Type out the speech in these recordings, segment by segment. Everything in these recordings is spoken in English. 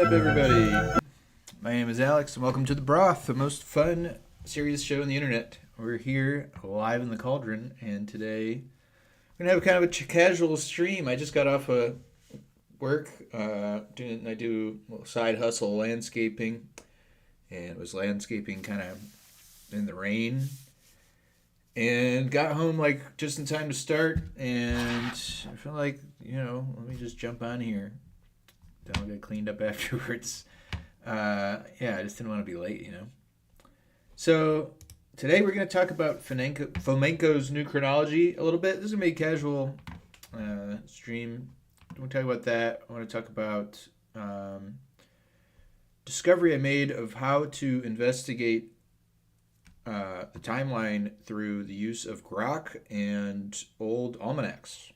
up, everybody? My name is Alex, and welcome to The Broth, the most fun, serious show on the internet. We're here live in the cauldron, and today we're going to have kind of a casual stream. I just got off of work. I do a little side hustle landscaping, and it was landscaping kind of in the rain. And got home like just in time to start, and I feel like, let me just jump on here. Don't get cleaned up afterwards. I just didn't want to be late, So today we're going to talk about Fomenko's new chronology a little bit. This is going to be a casual stream. I want to talk about that. I want to talk about discovery I made of how to investigate the timeline through the use of grok and old almanacs.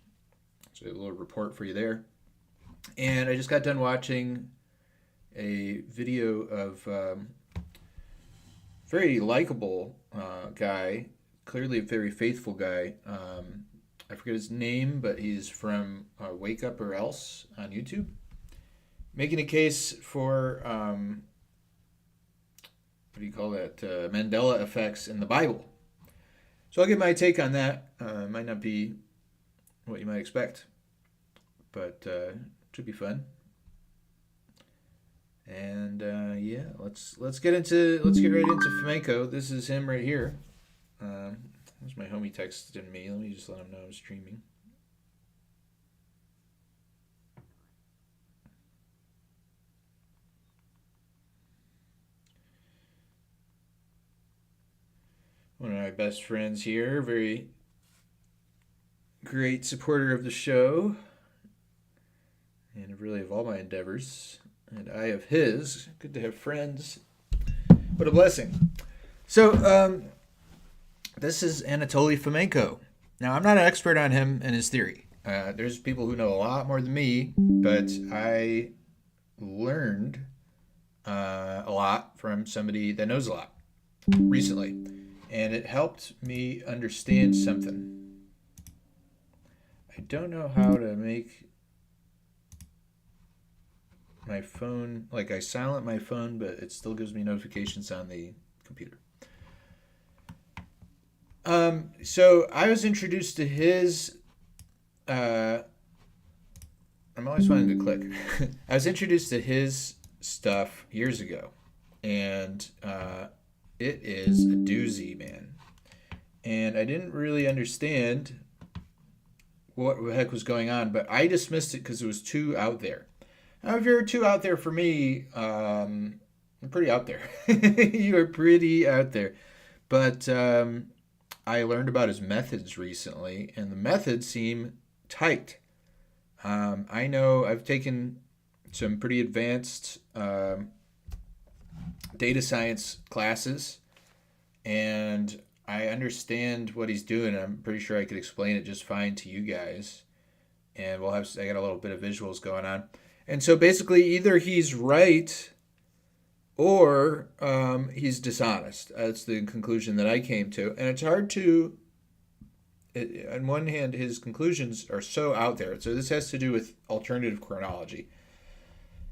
So a little report for you there. And I just got done watching a video of very likable guy, clearly a very faithful guy. I forget his name, but he's from Wake Up or Else on YouTube, making a case for what do you call that? Mandela effects in the Bible. So I'll give my take on that. It might not be what you might expect, but should be fun. And let's get right into Fomenko. This is him right here. There's my homie texting me. Let me just let him know I'm streaming. One of my best friends here, very great supporter of the show, and really of all my endeavors. And I of his. Good to have friends. What a blessing. So, this is Anatoly Fomenko. Now, I'm not an expert on him and his theory. There's people who know a lot more than me, but I learned a lot from somebody that knows a lot recently. And it helped me understand something. I don't know how to make my phone, like I silent my phone, but it still gives me notifications on the computer. So I was introduced to his, I'm always wanting to click. I was introduced to his stuff years ago, and it is a doozy, man. And I didn't really understand what the heck was going on, but I dismissed it because it was too out there. Now, if you're too out there for me, I'm pretty out there. You are pretty out there. But I learned about his methods recently, and the methods seem tight. I know I've taken some pretty advanced data science classes, and I understand what he's doing. I'm pretty sure I could explain it just fine to you guys. And I got a little bit of visuals going on. And so basically either he's right or he's dishonest. That's the conclusion that I came to. And it's hard to, on one hand, his conclusions are so out there. So this has to do with alternative chronology.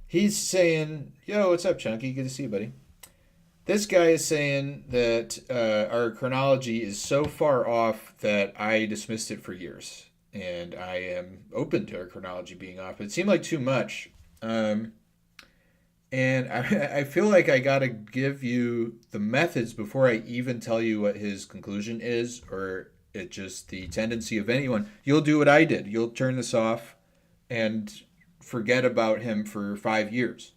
He's saying, yo, what's up, Chunky? Good to see you, buddy. This guy is saying that our chronology is so far off that I dismissed it for years. And I am open to our chronology being off. It seemed like too much. And I feel like I got to give you the methods before I even tell you what his conclusion is, or it's just the tendency of anyone. You'll do what I did. You'll turn this off and forget about him for 5 years.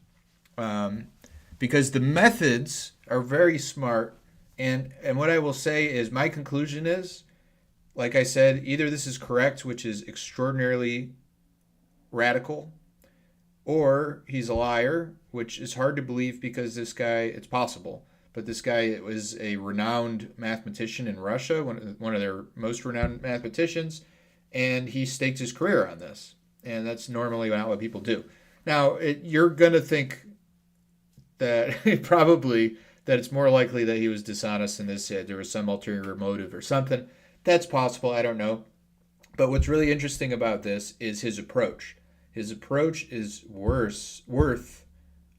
Because the methods are very smart. And what I will say is my conclusion is, like I said, either this is correct, which is extraordinarily radical, or he's a liar, which is hard to believe because this guy, it's possible, but this guy was a renowned mathematician in Russia, one of their most renowned mathematicians, and he staked his career on this. And that's normally not what people do. Now, you're going to think that probably that it's more likely that he was dishonest and there was some ulterior motive or something. That's possible. I don't know. But what's really interesting about this is his approach. His approach is worth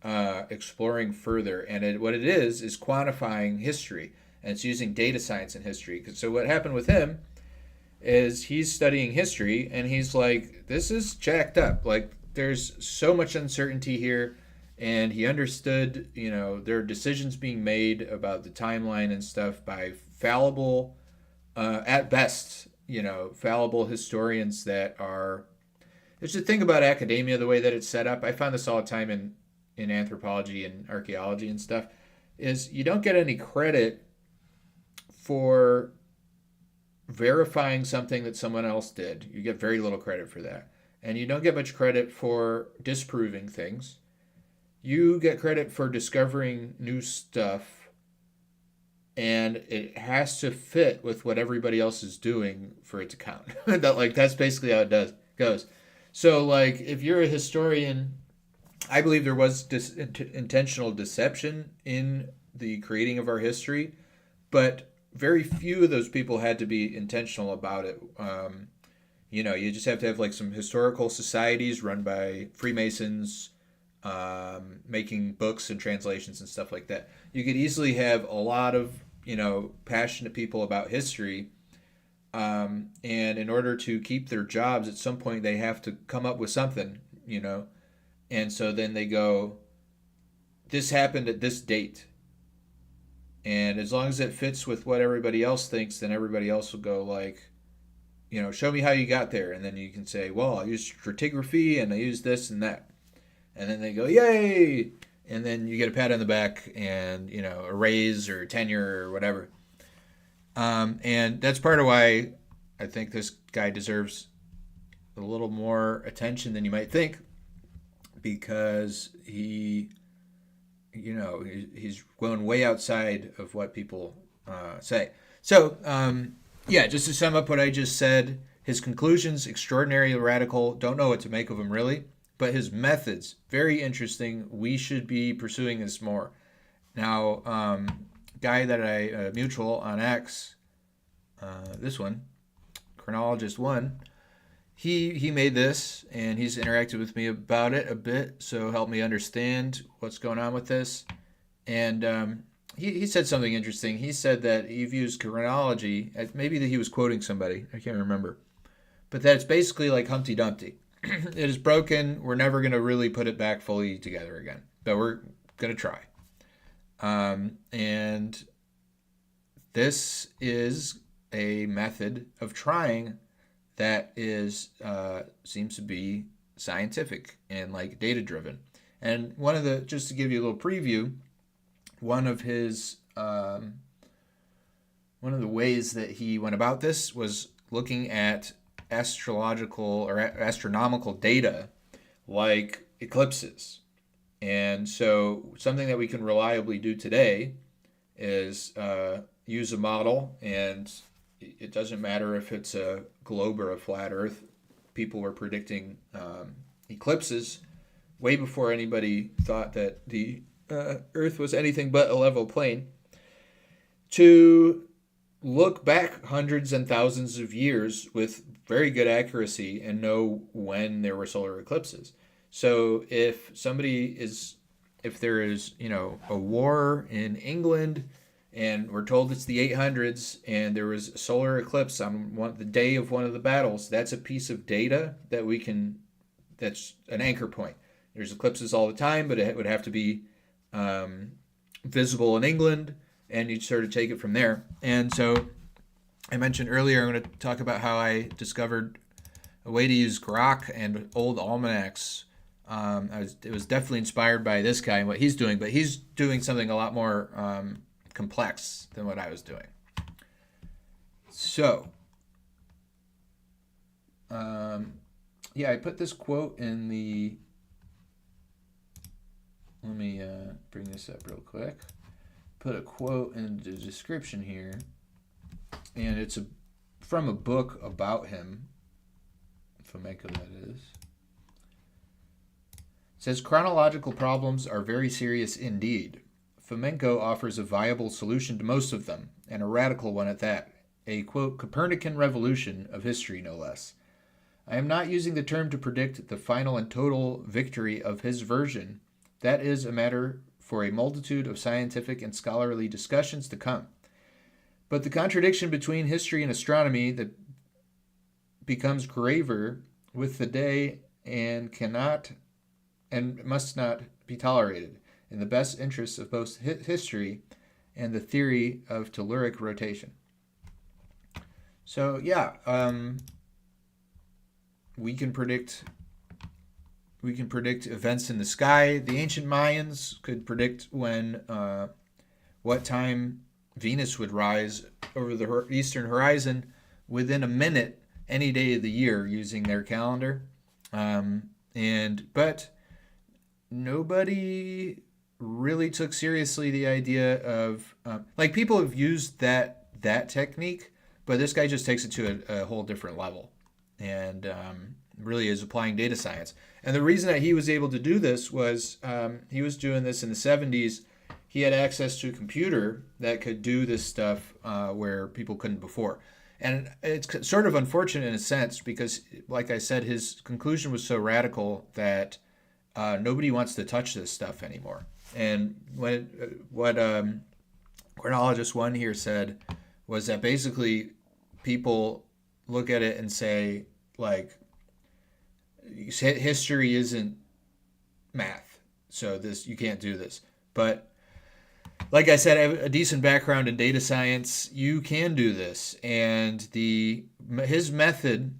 exploring further. And what it is quantifying history, and it's using data science in history. So what happened with him is he's studying history, and he's like, this is jacked up. Like, there's so much uncertainty here. And he understood, there are decisions being made about the timeline and stuff by fallible, at best, fallible historians that are. There's the thing about academia, the way that it's set up. I find this all the time in anthropology and archaeology and stuff, is you don't get any credit for verifying something that someone else did. You get very little credit for that. And you don't get much credit for disproving things. You get credit for discovering new stuff, and it has to fit with what everybody else is doing for it to count. That's basically how it goes. So, like, if you're a historian, I believe there was intentional deception in the creating of our history, but very few of those people had to be intentional about it. You just have to have like some historical societies run by Freemasons, making books and translations and stuff like that. You could easily have a lot of passionate people about history, and in order to keep their jobs, at some point they have to come up with something, and so then they go, this happened at this date, and as long as it fits with what everybody else thinks, then everybody else will go like, show me how you got there, and then you can say, well, I used stratigraphy and I used this and that. And then they go, yay! And then you get a pat on the back and, a raise or tenure or whatever. And that's part of why I think this guy deserves a little more attention than you might think, because he's going way outside of what people say. So, just to sum up what I just said, his conclusions, extraordinary, radical, don't know what to make of them really. But his methods, very interesting. We should be pursuing this more. Now, guy that I mutual on X, this one, Chronologist 1, he made this, and he's interacted with me about it a bit, so help me understand what's going on with this. And he said something interesting. He said that he views chronology, maybe that he was quoting somebody, I can't remember, but that it's basically like Humpty Dumpty. It is broken. We're never going to really put it back fully together again, but we're going to try. And this is a method of trying that is seems to be scientific and like data driven. And just to give you a little preview, one of the ways that he went about this was looking at astrological or astronomical data like eclipses. And so something that we can reliably do today is use a model, and it doesn't matter if it's a globe or a flat earth. People were predicting eclipses way before anybody thought that the earth was anything but a level plane, to look back hundreds and thousands of years with very good accuracy and know when there were solar eclipses. So if there is, a war in England, and we're told it's the 800s, and there was a solar eclipse on the day of one of the battles, that's a piece of data that's an anchor point. There's eclipses all the time, but it would have to be visible in England, and you'd sort of take it from there. And so I mentioned earlier, I'm going to talk about how I discovered a way to use grok and old almanacs. It was definitely inspired by this guy and what he's doing, but he's doing something a lot more complex than what I was doing. So, I put this quote in the... Let me bring this up real quick. Put a quote in the description here, and it's from a book about him. Fomenko, that is. It says, chronological problems are very serious indeed. Fomenko offers a viable solution to most of them, and a radical one at that. A, quote, Copernican revolution of history, no less. I am not using the term to predict the final and total victory of his version. That is a matter for a multitude of scientific and scholarly discussions to come. But the contradiction between history and astronomy that becomes graver with the day and cannot and must not be tolerated in the best interests of both history and the theory of telluric rotation. So yeah, we can predict events in the sky. The ancient Mayans could predict what time Venus would rise over the eastern horizon within a minute any day of the year using their calendar. But nobody really took seriously the idea of like people have used that technique, but this guy just takes it to a whole different level, and really is applying data science. And the reason that he was able to do this was he was doing this in the 70s. He had access to a computer that could do this stuff where people couldn't before. And it's sort of unfortunate in a sense because, like I said, his conclusion was so radical that nobody wants to touch this stuff anymore. And what Chronologist 1 here said was that basically people look at it and say, like, history isn't math, so you can't do this. But like I said, I have a decent background in data science. You can do this, and his method,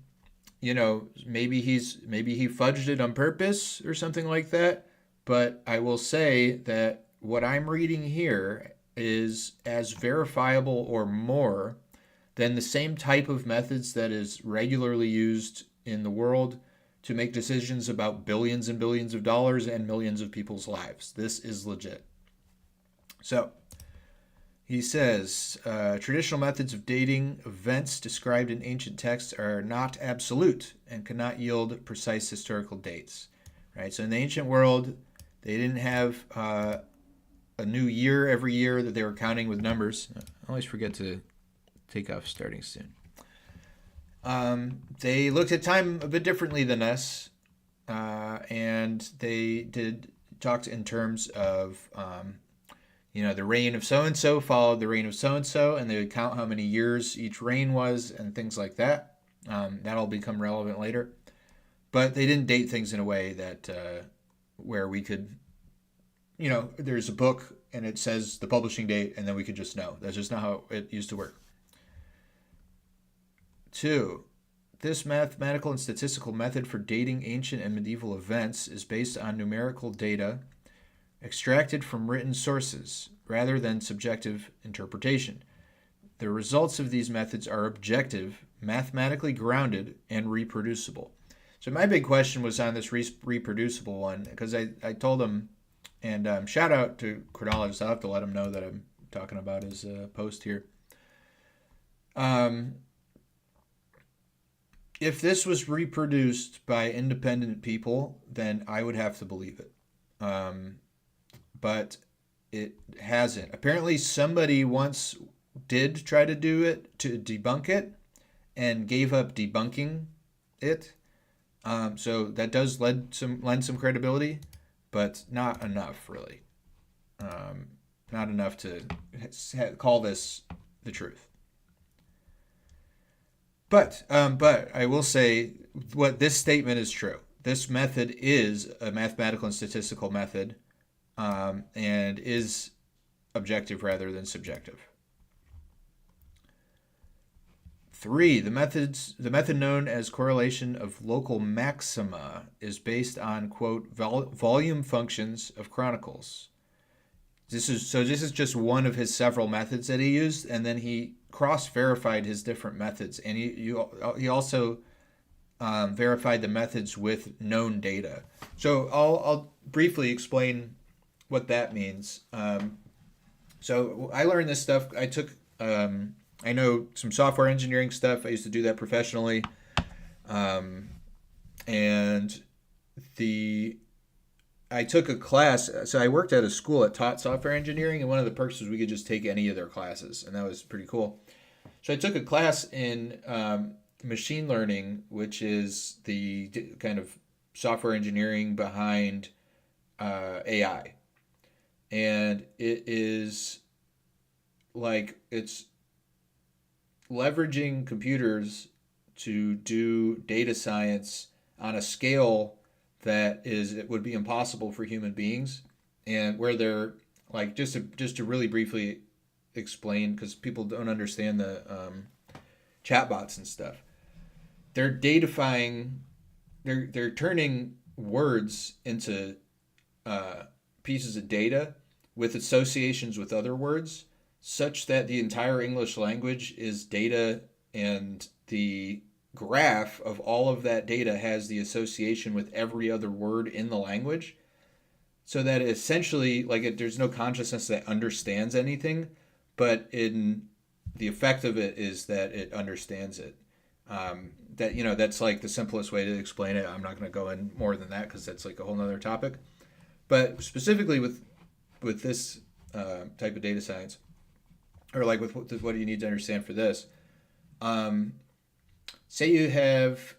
maybe he fudged it on purpose or something like that. But I will say that what I'm reading here is as verifiable or more than the same type of methods that is regularly used in the world to make decisions about billions and billions of dollars and millions of people's lives. This is legit. So he says, traditional methods of dating events described in ancient texts are not absolute and cannot yield precise historical dates. Right? So in the ancient world, they didn't have a new year every year that they were counting with numbers. I always forget to take off starting soon. They looked at time a bit differently than us, and they talked in terms of, the reign of so-and-so followed the reign of so-and-so, and they would count how many years each reign was and things like that. That'll become relevant later. But they didn't date things in a way that where we could, there's a book and it says the publishing date, and then we could just know. That's just not how it used to work. 2. This mathematical and statistical method for dating ancient and medieval events is based on numerical data extracted from written sources rather than subjective interpretation. The results of these methods are objective, mathematically grounded, and reproducible. So my big question was on this reproducible one, because I told him, and shout out to Chronology, I'll have to let him know that I'm talking about his post here. If this was reproduced by independent people, then I would have to believe it. But it hasn't. Apparently somebody once did try to do it, to debunk it, and gave up debunking it. So that does lend some credibility, but not enough, really. Not enough to call this the truth. But I will say what this statement is true. This method is a mathematical and statistical method, and is objective rather than subjective. 3. The method known as correlation of local maxima is based on, quote, volume functions of chronicles. This is just one of his several methods that he used, and then he cross-verified his different methods, and he also verified the methods with known data. So I'll briefly explain what that means. So I learned this stuff. I know some software engineering stuff. I used to do that professionally. And I took a class. So I worked at a school that taught software engineering, and one of the perks was we could just take any of their classes, and that was pretty cool. So I took a class in machine learning, which is the kind of software engineering behind AI, and it is like it's leveraging computers to do data science on a scale that is it would be impossible for human beings, and where they're like just to really briefly explain because people don't understand the chatbots and stuff. They're datafying. They're turning words into pieces of data with associations with other words, such that the entire English language is data, and the graph of all of that data has the association with every other word in the language, so that essentially, there's no consciousness that understands anything, but in the effect of it is that it understands it. That's like the simplest way to explain it. I'm not going to go in more than that because that's like a whole nother topic. But specifically with this type of data science, or like with what you need to understand for this, say you have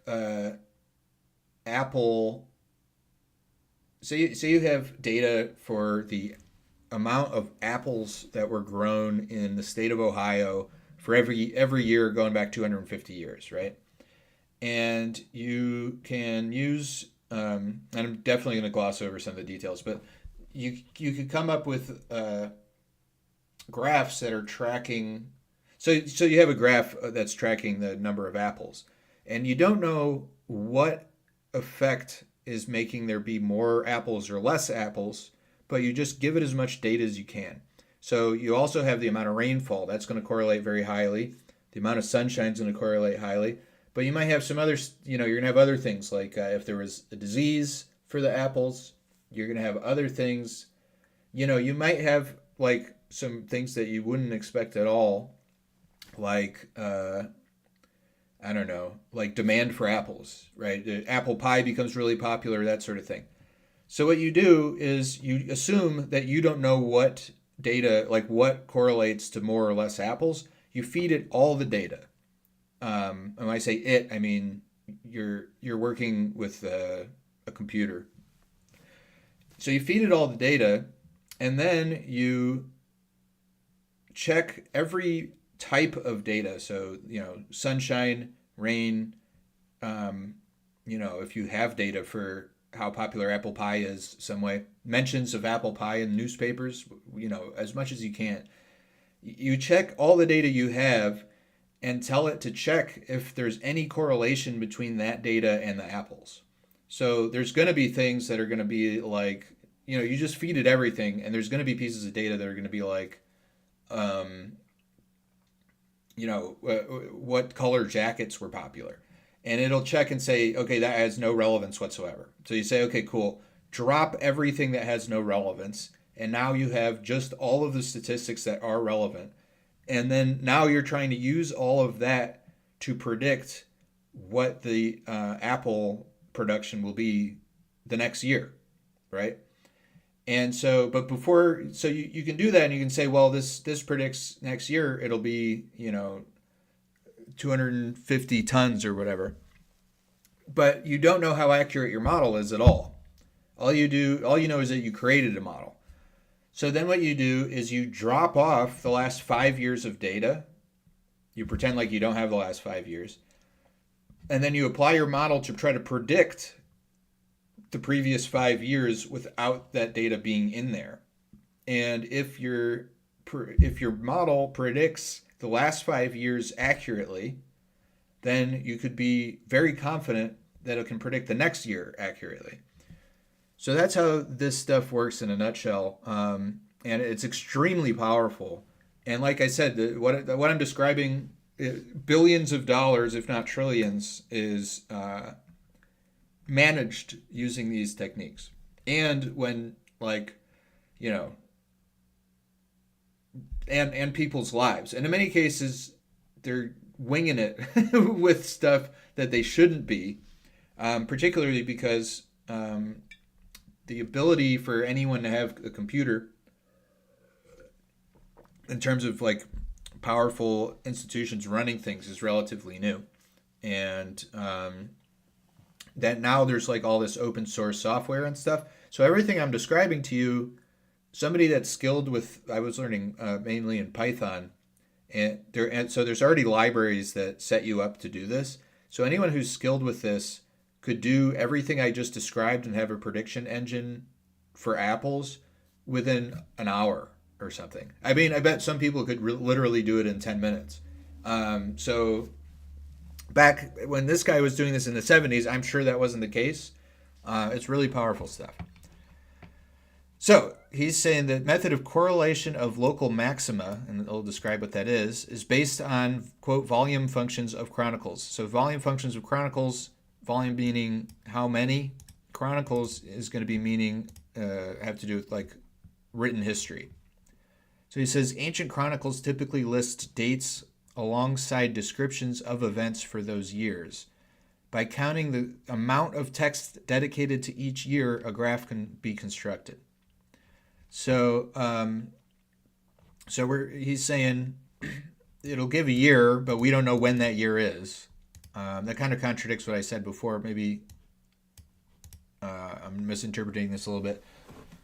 Apple. Say you have data for the amount of apples that were grown in the state of Ohio for every year going back 250 years, right? And you can use, and I'm definitely going to gloss over some of the details, but you could come up with graphs that are tracking. So you have a graph that's tracking the number of apples, and you don't know what effect is making there be more apples or less apples, but you just give it as much data as you can. So you also have the amount of rainfall. That's going to correlate very highly. The amount of sunshine is going to correlate highly. But you might have some other, you're going to have other things like if there was a disease for the apples, you're going to have other things. You might have like some things that you wouldn't expect at all, like, I don't know, like demand for apples, right? The apple pie becomes really popular, that sort of thing. So what you do is you assume that you don't know what data, like what correlates to more or less apples. You feed it all the data. When I say it, I mean you're working with a computer. So you feed it all the data, and then you check every type of data. So sunshine, rain. If you have data for how popular apple pie is, some way mentions of apple pie in newspapers. As much as you can. You check all the data you have and tell it to check if there's any correlation between that data and the apples. So there's going to be things that are going to be like, you just feed it everything, and there's going to be pieces of data that are going to be like, what color jackets were popular. And it'll check and say, okay, that has no relevance whatsoever. So you say, okay, cool, drop everything that has no relevance. And now you have just all of the statistics that are relevant. And then now you're trying to use all of that to predict what the Apple production will be the next year, right? And so, but before, so you can do that, and you can say, well, this predicts next year it'll be 250 tons or whatever. But you don't know how accurate your model is at all. All you know is that you created a model. So then what you do is you drop off the last 5 years of data. You pretend like you don't have the last 5 years. And then you apply your model to try to predict the previous 5 years without that data being in there. And if your model predicts the last 5 years accurately, then you could be very confident that it can predict the next year accurately. So that's how this stuff works in a nutshell, and it's extremely powerful. And like I said, what I'm describing, billions of dollars, if not trillions, is managed using these techniques. And when and people's lives, and in many cases, they're winging it with stuff that they shouldn't be, particularly because the ability for anyone to have a computer in terms of like powerful institutions running things is relatively new. And that now there's like all this open source software and stuff. So everything I'm describing to you, somebody that's skilled with, I was learning mainly in Python, and so there's already libraries that set you up to do this. So anyone who's skilled with this could do everything I just described and have a prediction engine for apples within an hour or something. I mean, I bet some people could literally do it in 10 minutes. So back when this guy was doing this in the 70s, I'm sure that wasn't the case. It's really powerful stuff. So he's saying the method of correlation of local maxima, and I'll describe what that is based on, quote, volume functions of chronicles. So volume functions of chronicles, volume meaning how many, chronicles is going to be meaning, have to do with like written history. So he says ancient chronicles typically list dates alongside descriptions of events for those years. By counting the amount of text dedicated to each year, a graph can be constructed. So, he's saying it'll give a year, but we don't know when that year is. That kind of contradicts what I said before. Maybe I'm misinterpreting this a little bit.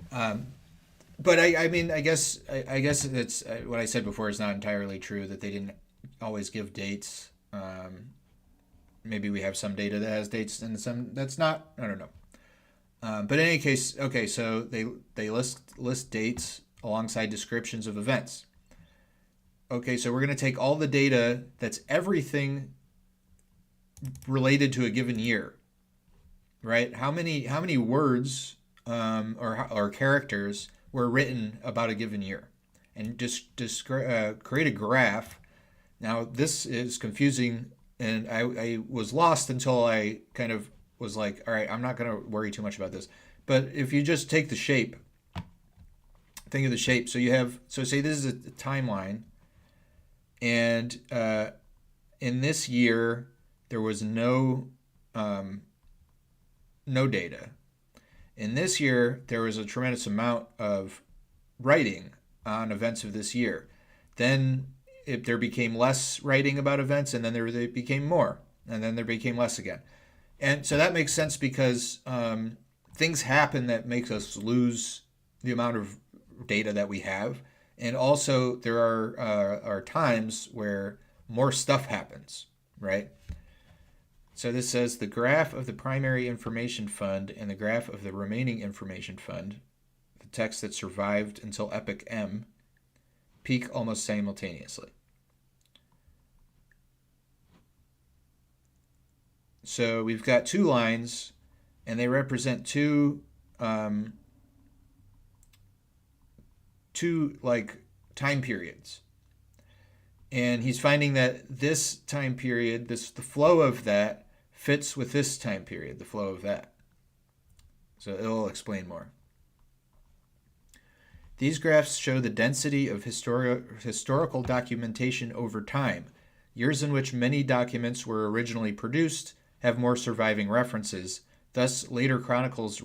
But I mean, I guess it's what I said before is not entirely true, that they didn't always give dates. Maybe we have some data that has dates and some that's not. I don't know. But in any case, okay, so they list dates alongside descriptions of events. Okay, so we're going to take all the data that's everything related to a given year, right? How many words or characters were written about a given year, and just create a graph. Now this is confusing, and I was lost until I kind of was like, all right, I'm not going to worry too much about this. But if you just take the shape, think of the shape. So you have, so say this is a timeline, and in this year there was no data. In this year there was a tremendous amount of writing on events of this year. Then there became less writing about events, and then there became more, and then there became less again. And so that makes sense because things happen that makes us lose the amount of data that we have. And also there are times where more stuff happens, right? So this says the graph of the primary information fund and the graph of the remaining information fund, the text that survived until epoch M, peak almost simultaneously. So we've got two lines, and they represent two like time periods. And he's finding that this time period, the flow of that fits with this time period, the flow of that. So it'll explain more. These graphs show the density of historical documentation over time. Years in which many documents were originally produced have more surviving references. Thus, later chroniclers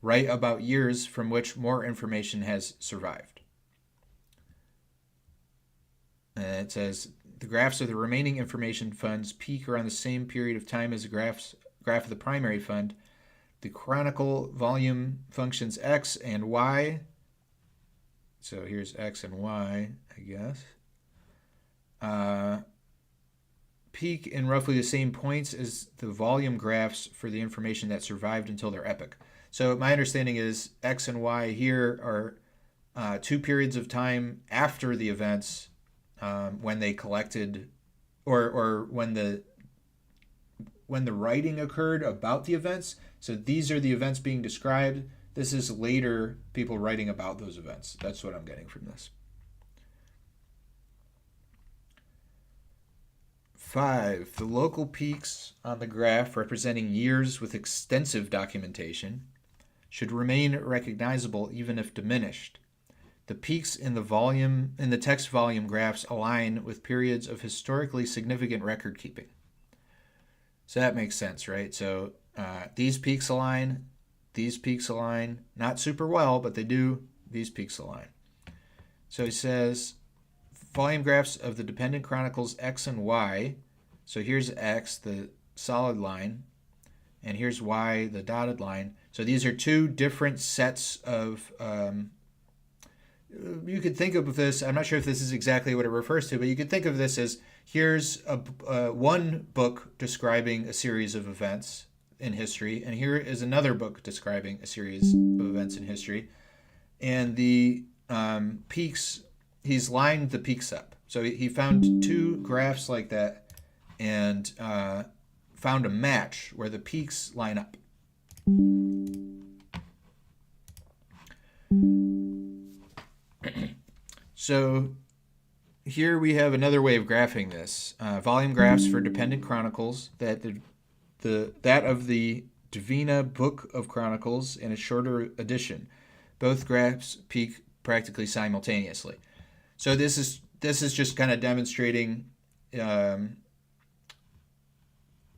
write about years from which more information has survived. And it says, the graphs of the remaining information funds peak around the same period of time as the graph of the primary fund. The chronicle volume functions x and y. So here's x and y, I guess. Peak in roughly the same points as the volume graphs for the information that survived until their epoch. So my understanding is X and Y here are two periods of time after the events when they collected, or when the writing occurred about the events. So these are the events being described. This is later people writing about those events. That's what I'm getting from this. 5. The local peaks on the graph representing years with extensive documentation should remain recognizable even if diminished. The peaks in the text volume graphs align with periods of historically significant record keeping. So that makes sense, right? So these peaks align, not super well, but they do. These peaks align. So he says volume graphs of the dependent chronicles X and Y. So here's X, the solid line, and here's why the dotted line. So these are two different sets of, you could think of this, I'm not sure if this is exactly what it refers to, but you could think of this as here's one book describing a series of events in history, and here is another book describing a series of events in history. And the peaks, he's lined the peaks up. So he found two graphs like that and found a match where the peaks line up. So here we have another way of graphing this. Volume graphs for dependent chronicles that that of the Divina Book of Chronicles in a shorter edition. Both graphs peak practically simultaneously. So this is just kind of demonstrating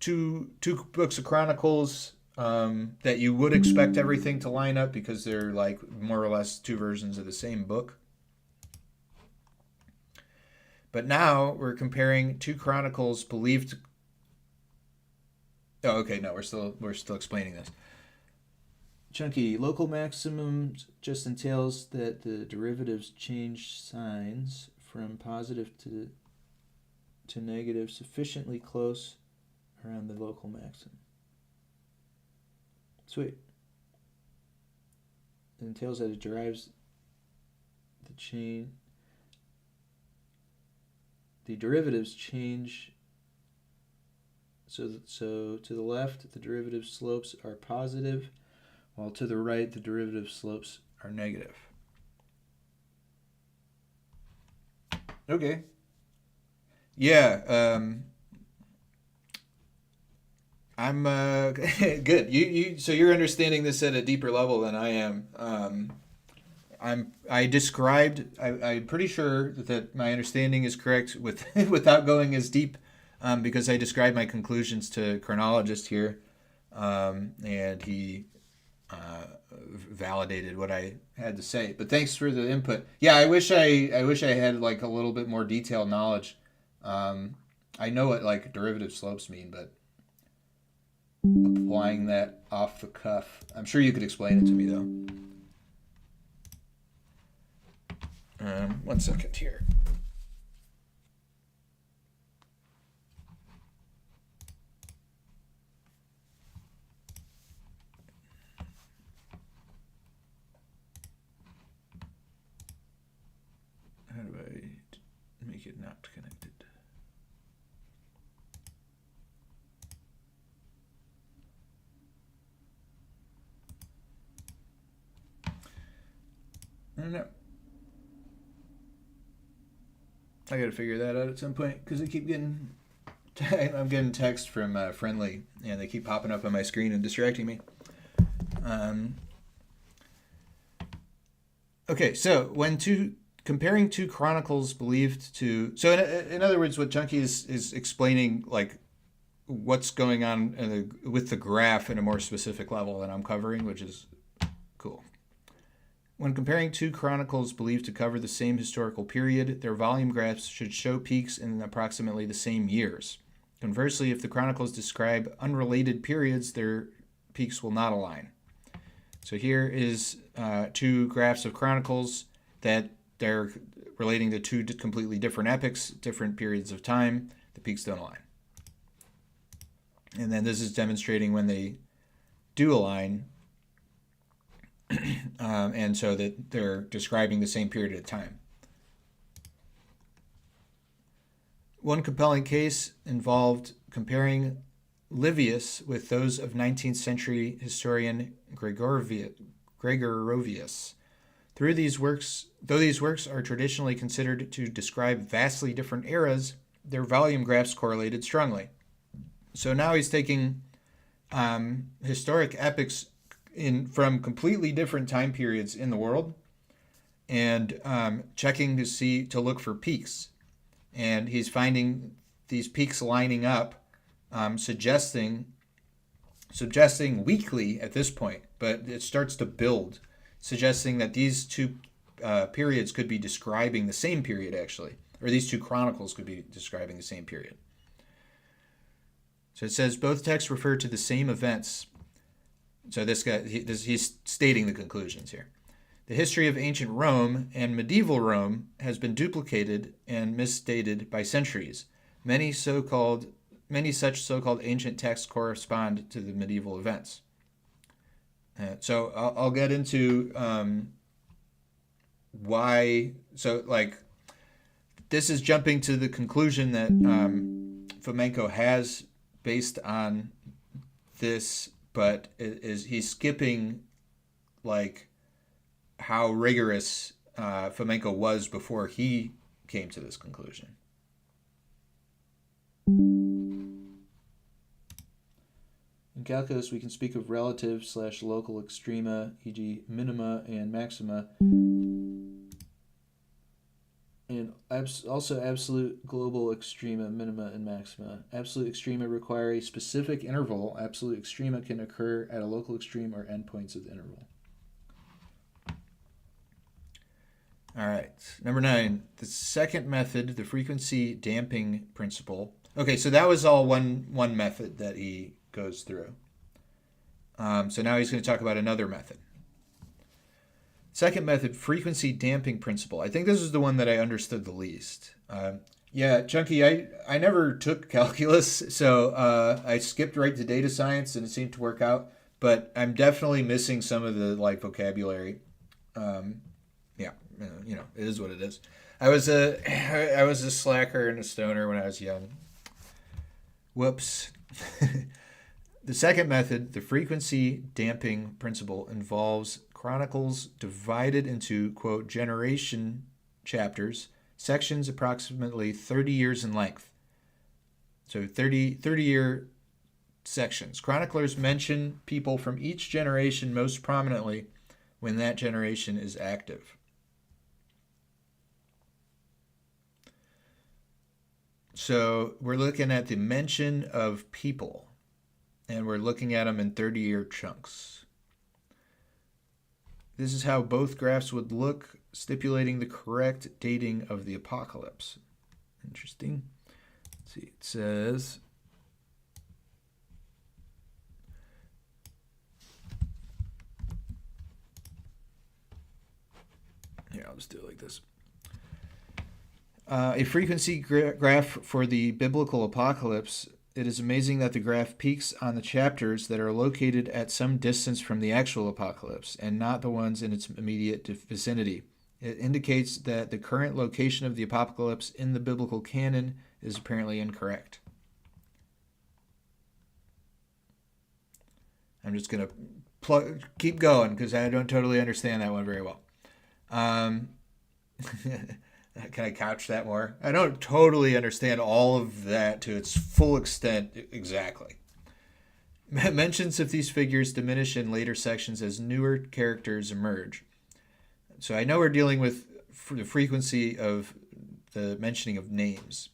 two books of Chronicles that you would expect everything to line up because they're like more or less two versions of the same book. But now we're comparing two chronicles believed. Oh, okay. No, we're still explaining this. Chunky, local maximums just entails that the derivatives change signs from positive to negative sufficiently close around the local maximum. Sweet. It entails that it derives the chain. The derivatives change. So to the left, the derivative slopes are positive, while to the right, the derivative slopes are negative. Okay. Yeah. I'm good. So you're understanding this at a deeper level than I am. I'm pretty sure that my understanding is correct without going as deep, because I described my conclusions to Chronologist here, and he validated what I had to say. But thanks for the input. Yeah, I wish I had like a little bit more detailed knowledge. I know what like derivative slopes mean, but applying that off the cuff, I'm sure you could explain it to me though. 1 second here. How do I make it not connected? I don't know. I gotta figure that out at some point because I keep getting, I'm getting texts from Friendly, and they keep popping up on my screen and distracting me. Okay, so when comparing two chronicles believed to, so in other words, what Chunky is explaining, like what's going on with the graph in a more specific level than I'm covering, which is cool. When comparing two chronicles believed to cover the same historical period, their volume graphs should show peaks in approximately the same years. Conversely, if the chronicles describe unrelated periods, their peaks will not align. So here is two graphs of chronicles that they're relating to two completely different epochs, different periods of time. The peaks don't align. And then this is demonstrating when they do align, and so that they're describing the same period of time. One compelling case involved comparing Livius with those of 19th century historian Gregorovius. Though these works are traditionally considered to describe vastly different eras, their volume graphs correlated strongly. So now he's taking historic epochs from completely different time periods in the world, and checking to look for peaks, and he's finding these peaks lining up, suggesting weakly at this point, but it starts to build, suggesting that these two periods could be describing the same period actually, or these two chronicles could be describing the same period. So it says both texts refer to the same events. So this guy, he's stating the conclusions here. The history of ancient Rome and medieval Rome has been duplicated and misstated by centuries. Many such so-called ancient texts correspond to the medieval events. So I'll get into why. So like, this is jumping to the conclusion that Fomenko has based on this, but he's skipping like how rigorous Fomenko was before he came to this conclusion. In calculus, we can speak of relative/local extrema, e.g. minima and maxima, and also absolute global extrema, minima, and maxima. Absolute extrema require a specific interval. Absolute extrema can occur at a local extreme or endpoints of the interval. All right, number 9, the second method, the frequency damping principle. Okay, so that was all one method that he goes through. So now he's going to talk about another method. Second method, frequency damping principle. I think this is the one that I understood the least. Yeah, Chunky, I never took calculus, so I skipped right to data science, and it seemed to work out. But I'm definitely missing some of the like vocabulary. Yeah, you know, it is what it is. I was a slacker and a stoner when I was young. Whoops. The second method, the frequency damping principle, involves chronicles divided into, quote, generation chapters, sections approximately 30 years in length. So 30-year sections. Chroniclers mention people from each generation most prominently when that generation is active. So we're looking at the mention of people, and we're looking at them in 30-year chunks. This is how both graphs would look, stipulating the correct dating of the apocalypse. Interesting. Let's see, it says, here, I'll just do it like this. A frequency graph for the biblical apocalypse. It is amazing that the graph peaks on the chapters that are located at some distance from the actual apocalypse and not the ones in its immediate vicinity. It indicates that the current location of the apocalypse in the biblical canon is apparently incorrect. I'm just going to keep going because I don't totally understand that one very well. Can I couch that more? I don't totally understand all of that to its full extent exactly. Mentions of these figures diminish in later sections as newer characters emerge. So I know we're dealing with the frequency of the mentioning of names.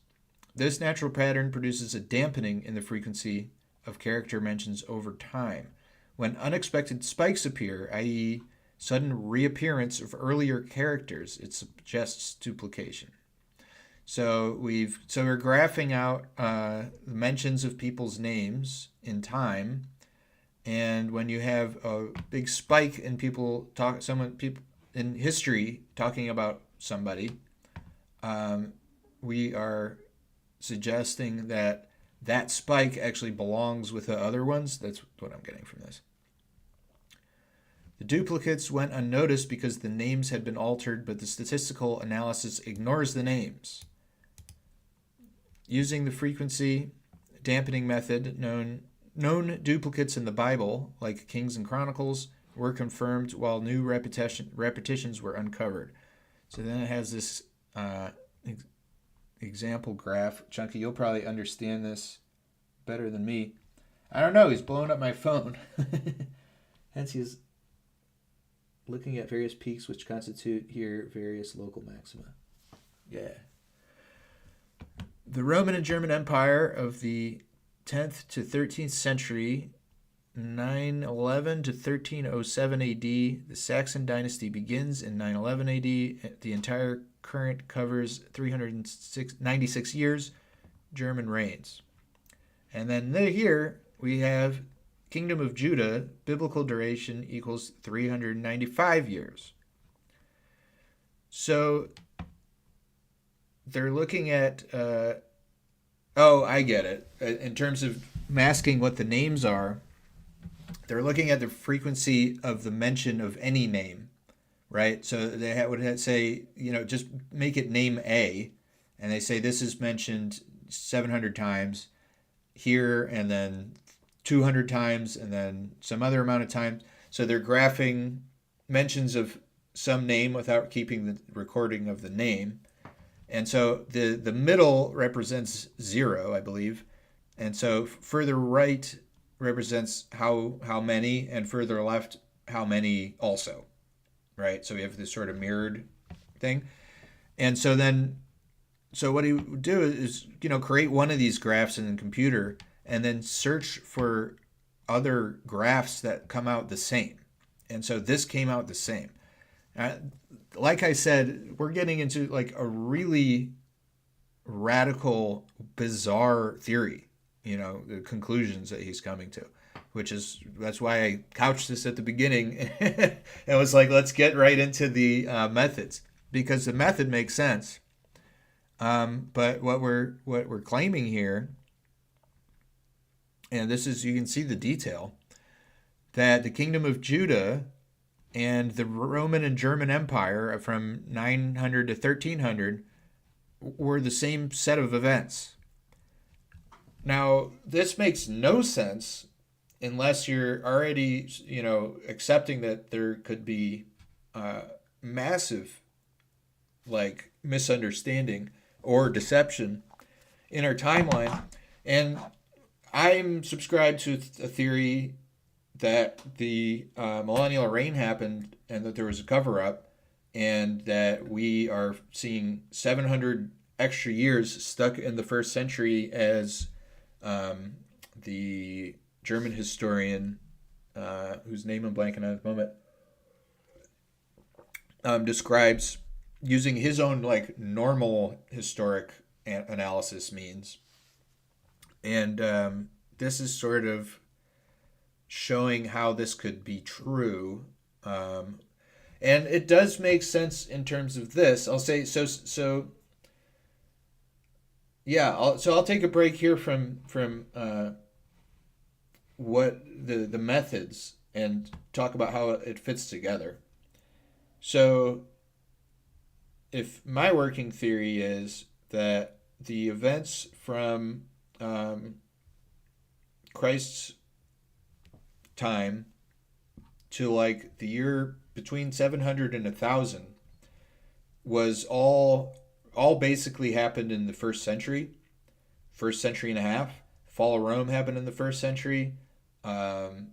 This natural pattern produces a dampening in the frequency of character mentions over time. When unexpected spikes appear, i.e., sudden reappearance of earlier characters, it suggests duplication. So we're graphing out the mentions of people's names in time, and when you have a big spike in people in history talking about somebody, we are suggesting that that spike actually belongs with the other ones. That's what I'm getting from this. The duplicates went unnoticed because the names had been altered, but the statistical analysis ignores the names. Using the frequency dampening method, known duplicates in the Bible, like Kings and Chronicles, were confirmed while new repetitions were uncovered. So then it has this example graph. Chunky, you'll probably understand this better than me. I don't know. He's blowing up my phone. Hence, he's looking at various peaks which constitute here various local maxima. Yeah. The Roman and German Empire of the 10th to 13th century, 911 to 1307 AD. The Saxon dynasty begins in 911 AD. The entire current covers 396 years. German reigns. And then here we have Kingdom of Judah, biblical duration equals 395 years. So they're looking at, oh, I get it. In terms of masking what the names are, they're looking at the frequency of the mention of any name, right? So they would say, just make it name A, and they say this is mentioned 700 times here, and then 200 times, and then some other amount of times. So they're graphing mentions of some name without keeping the recording of the name. And so the middle represents 0, I believe. And so further right represents how many, and further left how many also, right? So we have this sort of mirrored thing. And so what he would do is, create one of these graphs in the computer and then search for other graphs that come out the same. And so this came out the same. Like I said, we're getting into like a really radical, bizarre theory, the conclusions that he's coming to, that's why I couched this at the beginning and was like, let's get right into the methods, because the method makes sense. But what we're claiming here, and this is, you can see the detail, that the Kingdom of Judah and the Roman and German Empire from 900 to 1300 were the same set of events. Now, this makes no sense unless you're already, accepting that there could be massive, misunderstanding or deception in our timeline. And I'm subscribed to a theory that the millennial reign happened and that there was a cover-up, and that we are seeing 700 extra years stuck in the first century, as the German historian, whose name I'm blanking on at the moment, describes using his own normal historic analysis means. And this is sort of showing how this could be true. And it does make sense in terms of this. I'll say, I'll take a break here from what the methods, and talk about how it fits together. So if my working theory is that the events from Christ's time to the year between 700 and 1000 was all basically happened in the first century and a half. Fall of Rome happened in the first century, and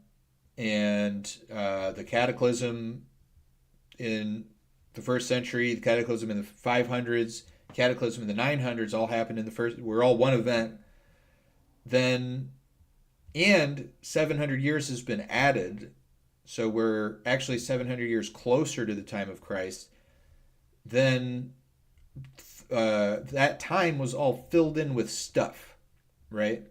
the cataclysm in the first century, the cataclysm in the 500s, cataclysm in the 900s all happened in the first. We're all one event. Then, and 700 years has been added, so we're actually 700 years closer to the time of Christ. Then that time was all filled in with stuff, right?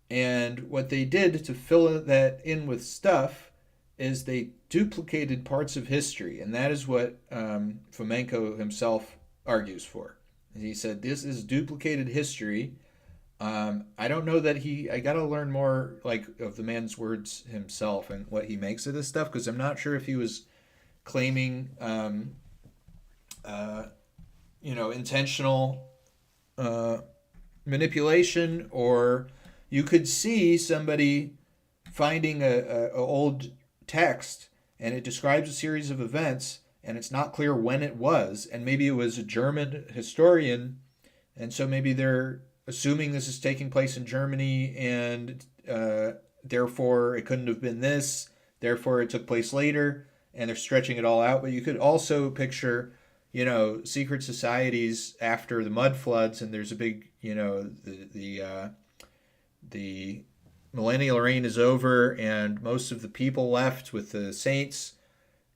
And what they did to fill that in with stuff is they duplicated parts of history, and that is what Fomenko himself argues for. He said this is duplicated history. I don't know that I got to learn more of the man's words himself and what he makes of this stuff, because I'm not sure if he was claiming intentional manipulation, or you could see somebody finding a old text and it describes a series of events and it's not clear when it was, and maybe it was a German historian, and so maybe they're assuming this is taking place in Germany, and therefore it couldn't have been this, therefore it took place later, and they're stretching it all out. But you could also picture secret societies after the mud floods, and there's a big the millennial reign is over and most of the people left with the saints,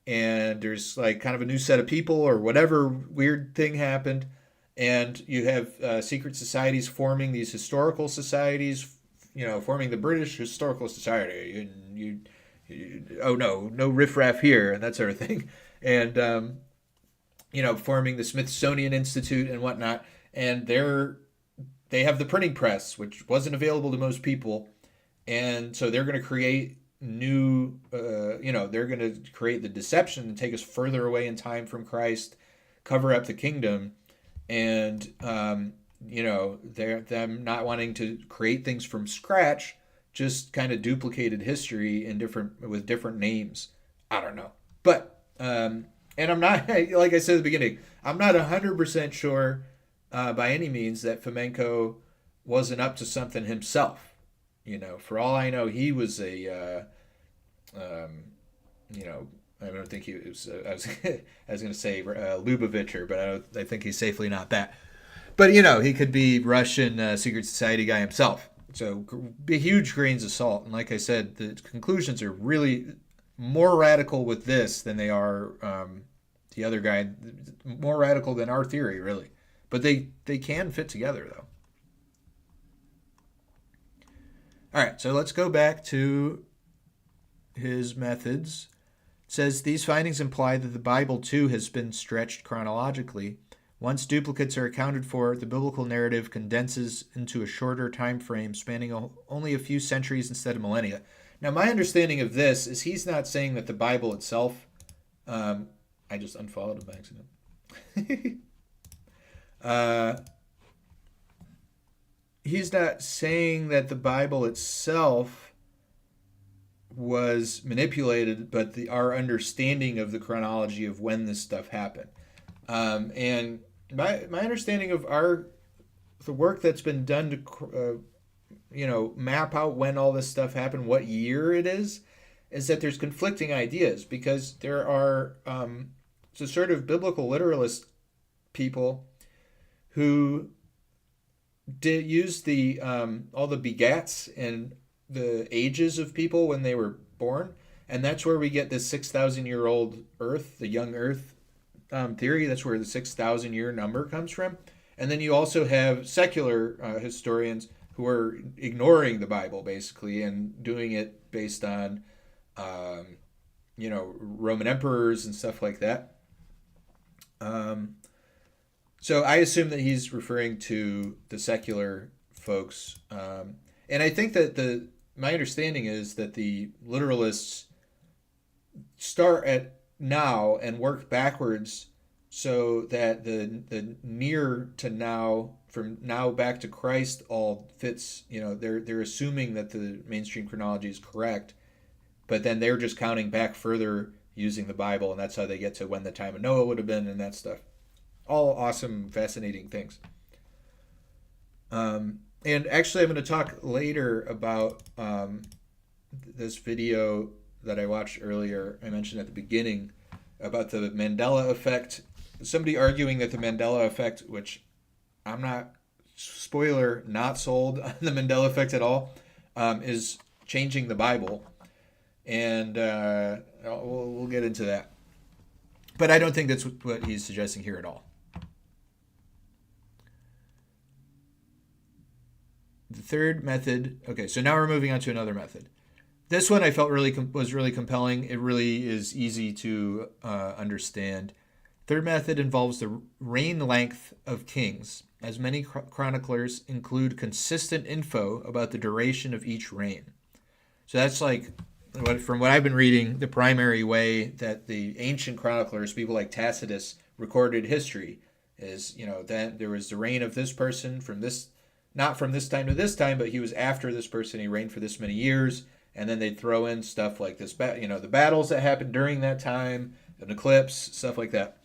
and there's kind of a new set of people or whatever weird thing happened, and you have secret societies forming these historical societies, forming the British Historical Society, and oh no riffraff here, and that sort of thing, and forming the Smithsonian Institute and whatnot, and they have the printing press, which wasn't available to most people, and so they're going to create new, they're going to create the deception and take us further away in time from Christ, cover up the kingdom, and they're them not wanting to create things from scratch, just kind of duplicated history with different names. I don't know, but and I'm not like I said at the beginning, I'm not 100% sure by any means that Fomenko wasn't up to something himself. For all I know, he was I don't think he was. I was going to say Lubavitcher, but I think he's safely not that. But he could be Russian secret society guy himself. So be huge grains of salt. And like I said, the conclusions are really more radical with this than they are the other guy. More radical than our theory, really. But they can fit together, though. All right, so let's go back to his methods. It says these findings imply that the Bible too has been stretched chronologically. Once duplicates are accounted for, the biblical narrative condenses into a shorter time frame spanning only a few centuries instead of millennia. Now, my understanding of this is he's not saying that the Bible itself. I just unfollowed him by accident. He's not saying that the Bible itself was manipulated, but our understanding of the chronology of when this stuff happened. And my understanding of the work that's been done to map out when all this stuff happened, what year it is that there's conflicting ideas, because there are so sort of biblical literalist people who did use the all the begats and the ages of people when they were born, and that's where we get this 6,000-year-old Earth, the young Earth theory. That's where the 6,000-year number comes from. And then you also have secular historians who are ignoring the Bible basically and doing it based on Roman emperors and stuff like that. So I assume that he's referring to the secular folks. And I think that my understanding is that the literalists start at now and work backwards so that the near to now, from now back to Christ, all fits. They're assuming that the mainstream chronology is correct, but then they're just counting back further using the Bible, and that's how they get to when the time of Noah would have been and that stuff. All awesome, fascinating things. And actually, I'm going to talk later about this video that I watched earlier. I mentioned at the beginning about the Mandela effect. Somebody arguing that the Mandela effect, which I'm not, spoiler, not sold on the Mandela effect at all, is changing the Bible. And we'll get into that. But I don't think that's what he's suggesting here at all. The third method. Okay, so now we're moving on to another method. This one I felt was really compelling. It really is easy to understand. Third method involves the reign length of kings, as many chroniclers include consistent info about the duration of each reign. So that's like, from what I've been reading, the primary way that the ancient chroniclers, people like Tacitus, recorded history is, that there was the reign of this person from this, not from this time to this time, but he was after this person, he reigned for this many years, and then they'd throw in stuff like this, the battles that happened during that time, an eclipse, stuff like that.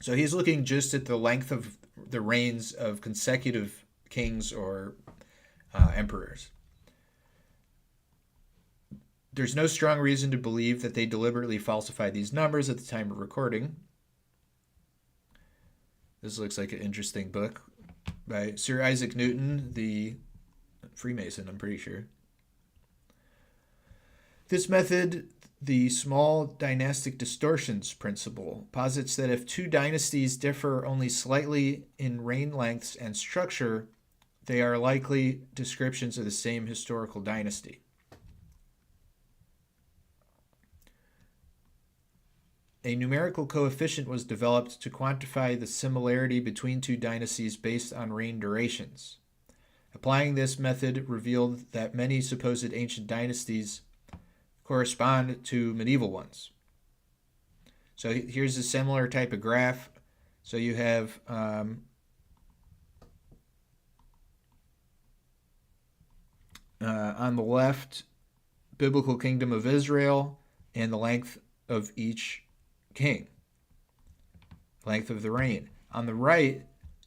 So he's looking just at the length of the reigns of consecutive kings or emperors. There's no strong reason to believe that they deliberately falsified these numbers at the time of recording. This looks like an interesting book by Sir Isaac Newton, the Freemason, I'm pretty sure. This method, the small dynastic distortions principle, posits that if two dynasties differ only slightly in reign lengths and structure, they are likely descriptions of the same historical dynasty. A numerical coefficient was developed to quantify the similarity between two dynasties based on reign durations. Applying this method revealed that many supposed ancient dynasties correspond to medieval ones. So here's a similar type of graph. So you have on the left, biblical kingdom of Israel and the length of each king, length of the reign. On the right,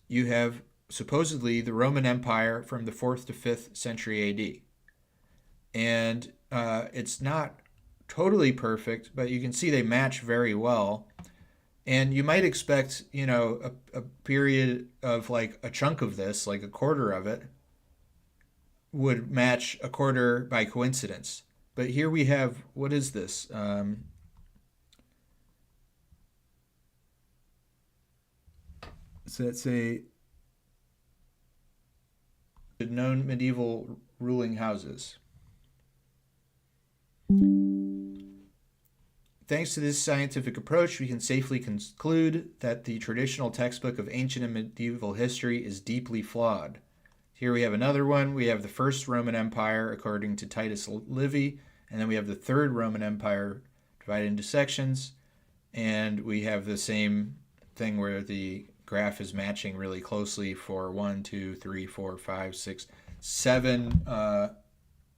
you have supposedly the Roman Empire from the 4th to 5th century AD. And it's not totally perfect, but you can see they match very well. And you might expect, a period of like a chunk of this, like a quarter of it, would match a quarter by coincidence. But here we have, what is this? So let's say known medieval ruling houses. Thanks to this scientific approach, we can safely conclude that the traditional textbook of ancient and medieval history is deeply flawed. Here we have another one. We have the First Roman Empire, according to Titus Livy, and then we have the Third Roman Empire divided into sections, and we have the same thing where the graph is matching really closely for 1, 2, 3, 4, 5, 6, 7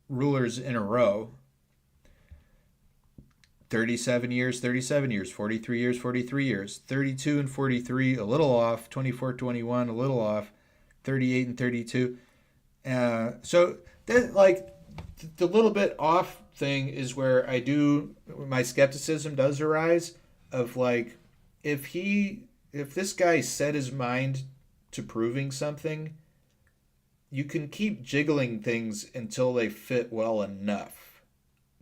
rulers in a row. 37 years, 37 years, 43 years, 43 years, 32 and 43, a little off, 24, 21, a little off, 38 and 32. So that, like, the little bit off thing is where my skepticism does arise of, like, if this guy set his mind to proving something, you can keep jiggling things until they fit well enough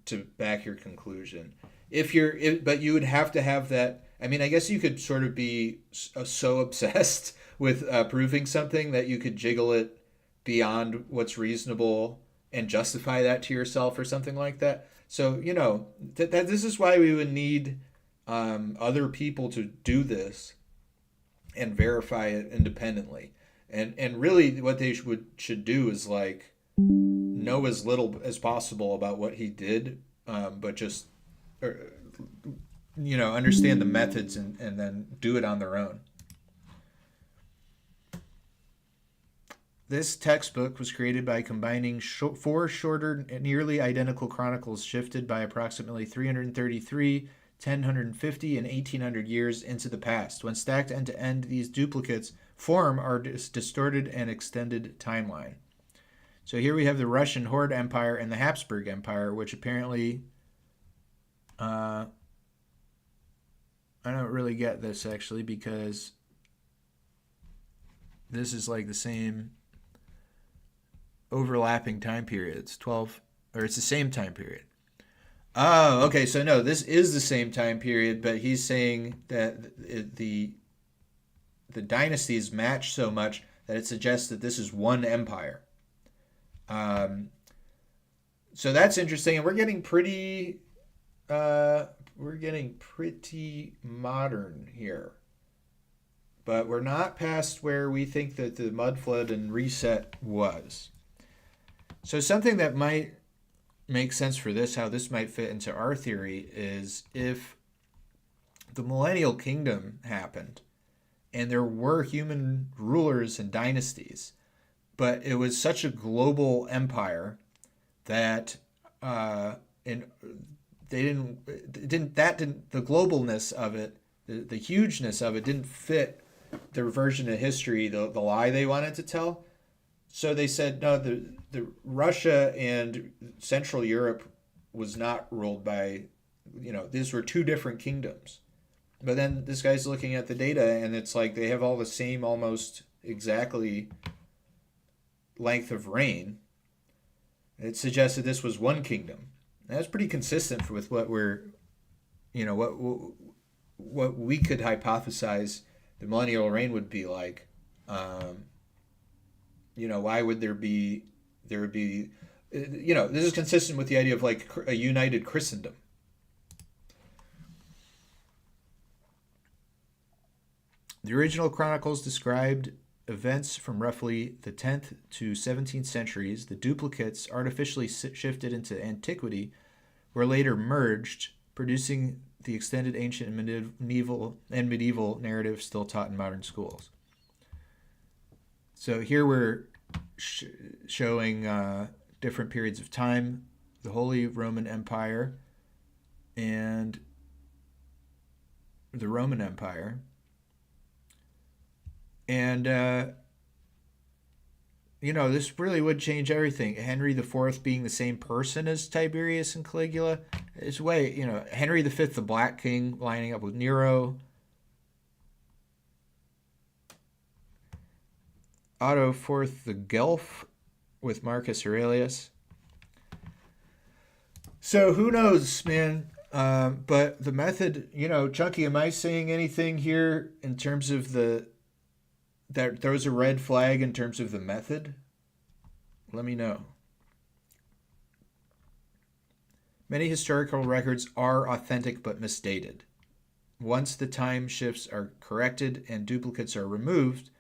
to back your conclusion. But you would have to have that. I mean, I guess you could sort of be so obsessed with proving something that you could jiggle it beyond what's reasonable and justify that to yourself or something like that. So, that this is why we would need other people to do this and verify it independently. And really what they should do is, like, know as little as possible about what he did, but just understand the methods and then do it on their own. This textbook was created by combining 4 shorter, nearly identical chronicles shifted by approximately 333, 1050, and 1800 years into the past. When stacked end to end, these duplicates form our distorted and extended timeline. So here we have the Russian Horde Empire and the Habsburg Empire, which apparently I don't really get this, actually, because this is like the same overlapping time periods. It's the same time period. Oh, okay. So no, this is the same time period, but he's saying that the dynasties match so much that it suggests that this is one empire. So that's interesting, and we're getting pretty modern here, but we're not past where we think that the mud flood and reset was. So something that might make sense for this, how this might fit into our theory, is if the millennial kingdom happened and there were human rulers and dynasties, but it was such a global empire that the globalness of it, the hugeness of it didn't fit their version of history, the lie they wanted to tell. So they said, no, the Russia and Central Europe was not ruled by, these were 2 different kingdoms. But then this guy's looking at the data, and it's like they have all the same, almost exactly, length of reign. It suggested this was one kingdom. And that's pretty consistent with what we're, what we could hypothesize the millennial reign would be like. why would there would be, this is consistent with the idea of like a united Christendom. The original chronicles described events from roughly the 10th to 17th centuries. The duplicates, artificially shifted into antiquity, were later merged, producing the extended ancient and medieval narrative still taught in modern schools. So here we're showing different periods of time: the Holy Roman Empire and the Roman Empire. And, this really would change everything. Henry IV being the same person as Tiberius and Caligula. It's way, Henry V, the Black King, lining up with Nero. Otto IV, the Guelph, with Marcus Aurelius. So who knows, man? But the method, Chunky, am I saying anything here in terms of that throws a red flag in terms of the method? Let me know. Many historical records are authentic but misdated. Once the time shifts are corrected and duplicates are removed,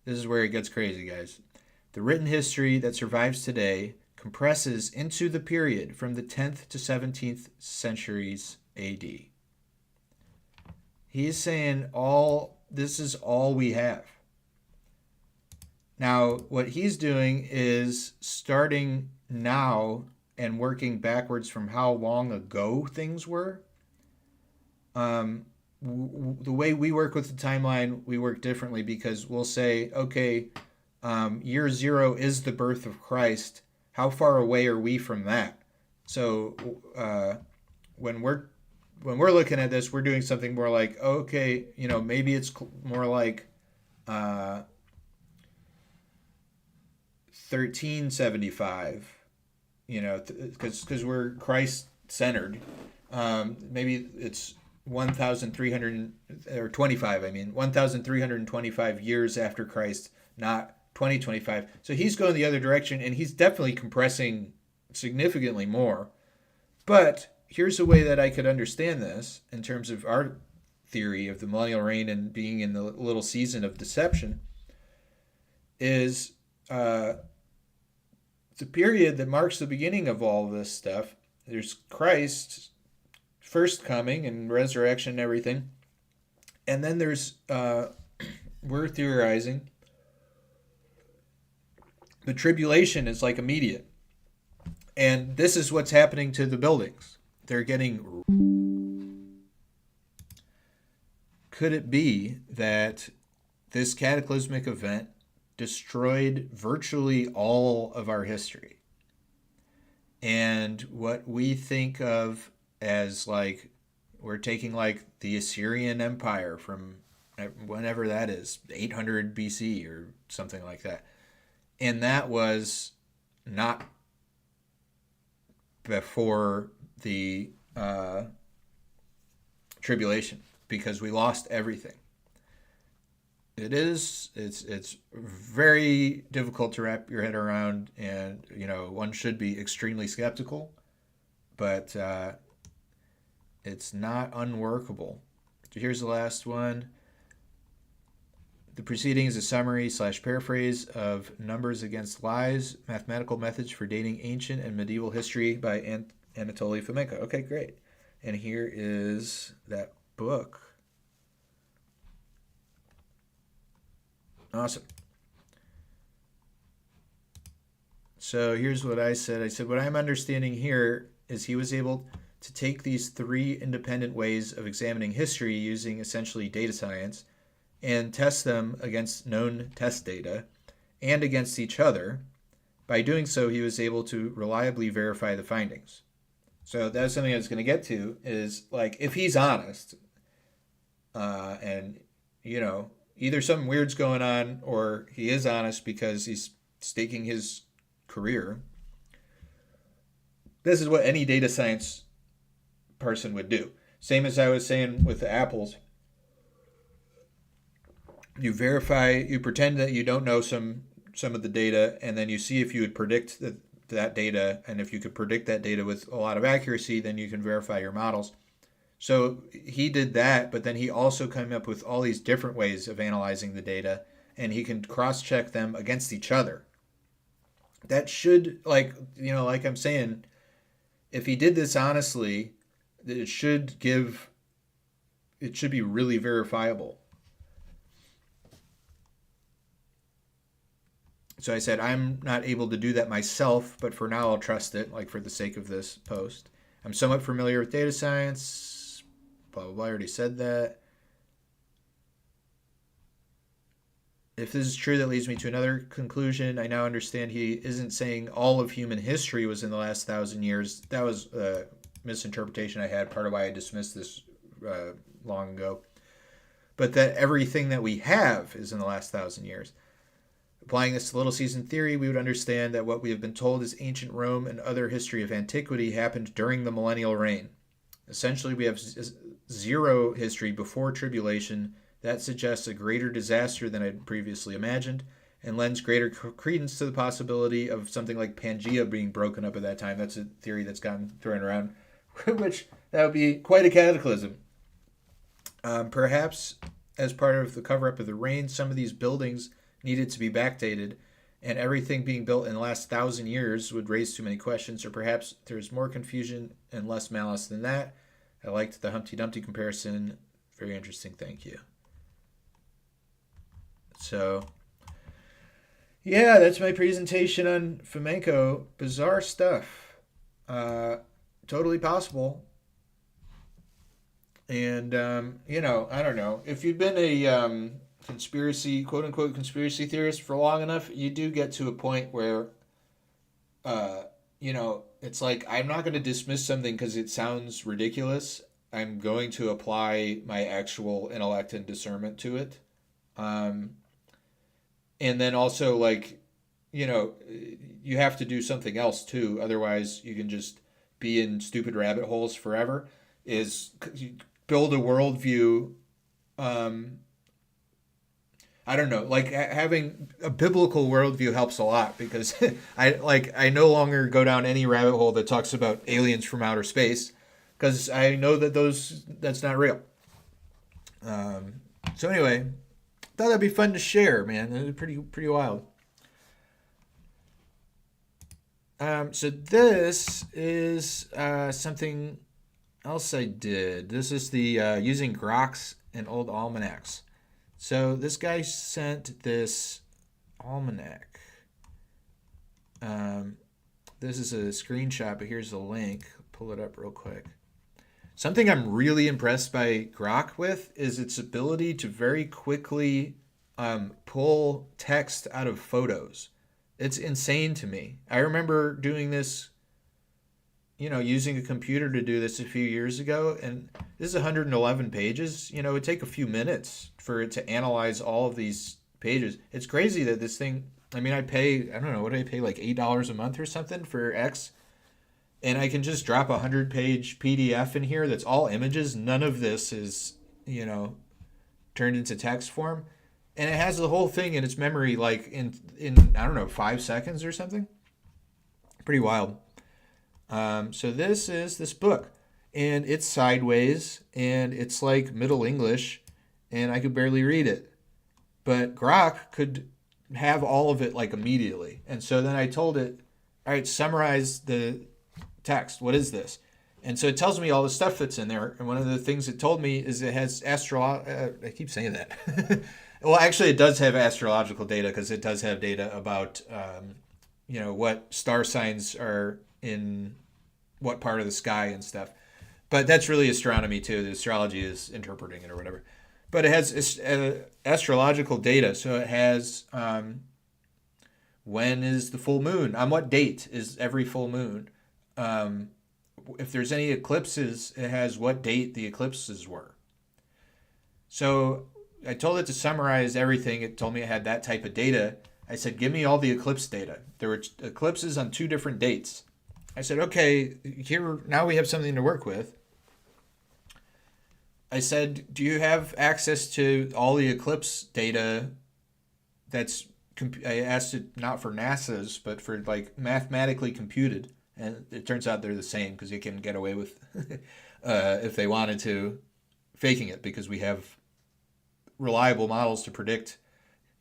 this is where it gets crazy, guys. The written history that survives today compresses into the period from the 10th to 17th centuries AD. He is saying this is all we have. Now, what he's doing is starting now and working backwards from how long ago things were. The way we work with the timeline, we work differently because we'll say, okay, year 0 is the birth of Christ. How far away are we from that? So when we're looking at this, we're doing something more like, okay, maybe it's more like 1375, because we're Christ centered. Maybe it's 1325 years after Christ, not 2025. So he's going the other direction, and he's definitely compressing significantly more. But here's a way that I could understand this in terms of our theory of the millennial reign and being in the little season of deception is the period that marks the beginning of all this stuff. There's Christ's first coming and resurrection and everything. And then there's, we're theorizing, the tribulation is like immediate. And this is what's happening to the buildings. They're getting... Could it be that this cataclysmic event destroyed virtually all of our history? And what we think of as like, we're taking like the Assyrian Empire from whenever that is, 800 BC or something like that. And that was not before the tribulation, because we lost everything. It's very difficult to wrap your head around, and one should be extremely skeptical, but it's not unworkable. Here's the last one. The preceding is a summary / paraphrase of Numbers Against Lies, Mathematical Methods for Dating Ancient and Medieval History by Anatoly Fomenko. Okay, great. And here is that book. Awesome. So here's what I said. I said, what I'm understanding here is he was able to take these 3 independent ways of examining history using essentially data science and test them against known test data and against each other. By doing so, he was able to reliably verify the findings. So that's something I was going to get to, is like, if he's honest, and, either something weird's going on or he is honest because he's staking his career. This is what any data science person would do. Same as I was saying with the apples. You verify, you pretend that you don't know some some of the data, and then you see if you would predict that data, and if you could predict that data with a lot of accuracy, then you can verify your models. So he did that, but then he also came up with all these different ways of analyzing the data, and he can cross-check them against each other. That should, like I'm saying, if he did this honestly, it should be really verifiable. So I said, I'm not able to do that myself, but for now I'll trust it, like for the sake of this post. I'm somewhat familiar with data science. Blah, blah, blah. I already said that. If this is true, that leads me to another conclusion. I now understand he isn't saying all of human history was in the last 1,000 years. That was a misinterpretation I had, part of why I dismissed this long ago. But that everything that we have is in the last 1,000 years. Applying this to Little Season theory, we would understand that what we have been told is ancient Rome and other history of antiquity happened during the millennial reign. Essentially, we have zero history before tribulation. That suggests a greater disaster than I'd previously imagined and lends greater credence to the possibility of something like Pangea being broken up at that time. That's a theory that's gotten thrown around, which that would be quite a cataclysm. Perhaps as part of the cover-up of the reign, some of these buildings needed to be backdated, and everything being built in the last 1,000 years would raise too many questions, or perhaps there's more confusion and less malice than that. I liked the Humpty Dumpty comparison. Very interesting, thank you. So, yeah, that's my presentation on Fomenko. Bizarre stuff. Totally possible. And, I don't know. If you've been a quote unquote conspiracy theorist for long enough, you do get to a point where, it's like, I'm not going to dismiss something because it sounds ridiculous. I'm going to apply my actual intellect and discernment to it. And then also, you have to do something else too. Otherwise, you can just be in stupid rabbit holes forever. Is build a worldview. I don't know. Like having a biblical worldview helps a lot because I no longer go down any rabbit hole that talks about aliens from outer space because I know that that's not real. So anyway. Thought that'd be fun to share, man. It was pretty wild. So this is something else I did. This is the using groks and old almanacs. So this guy sent this almanac. This is a screenshot, but here's the link. Pull it up real quick. Something I'm really impressed by Grok with is its ability to very quickly pull text out of photos. It's insane to me. I remember doing this, using a computer to do this a few years ago, and this is 111 pages. It would take a few minutes for it to analyze all of these pages. It's crazy that this thing, I don't know, what do I pay, like $8 a month or something for X? And I can just drop a 100-page PDF in here that's all images. None of this is, turned into text form. And it has the whole thing in its memory, like in I don't know, 5 seconds or something. Pretty wild. So this is this book. And it's sideways. And it's like Middle English. And I could barely read it. But Grok could have all of it, like, immediately. And so then I told it, all right, summarize the text. What is this? And so it tells me all the stuff that's in there. And one of the things it told me is it has I keep saying that. Well, actually, it does have astrological data because it does have data about, what star signs are in what part of the sky and stuff. But that's really astronomy too. The astrology is interpreting it or whatever. But it has astrological data. So it has when is the full moon? On what date is every full moon? If there's any eclipses, it has what date the eclipses were. So I told it to summarize everything. It told me it had that type of data. I said, give me all the eclipse data. There were eclipses on 2 different dates. I said, okay, here now we have something to work with. I said, do you have access to all the eclipse data that's I asked it not for NASA's, but for like mathematically computed, and it turns out they're the same because you can get away with, if they wanted to, faking it because we have reliable models to predict.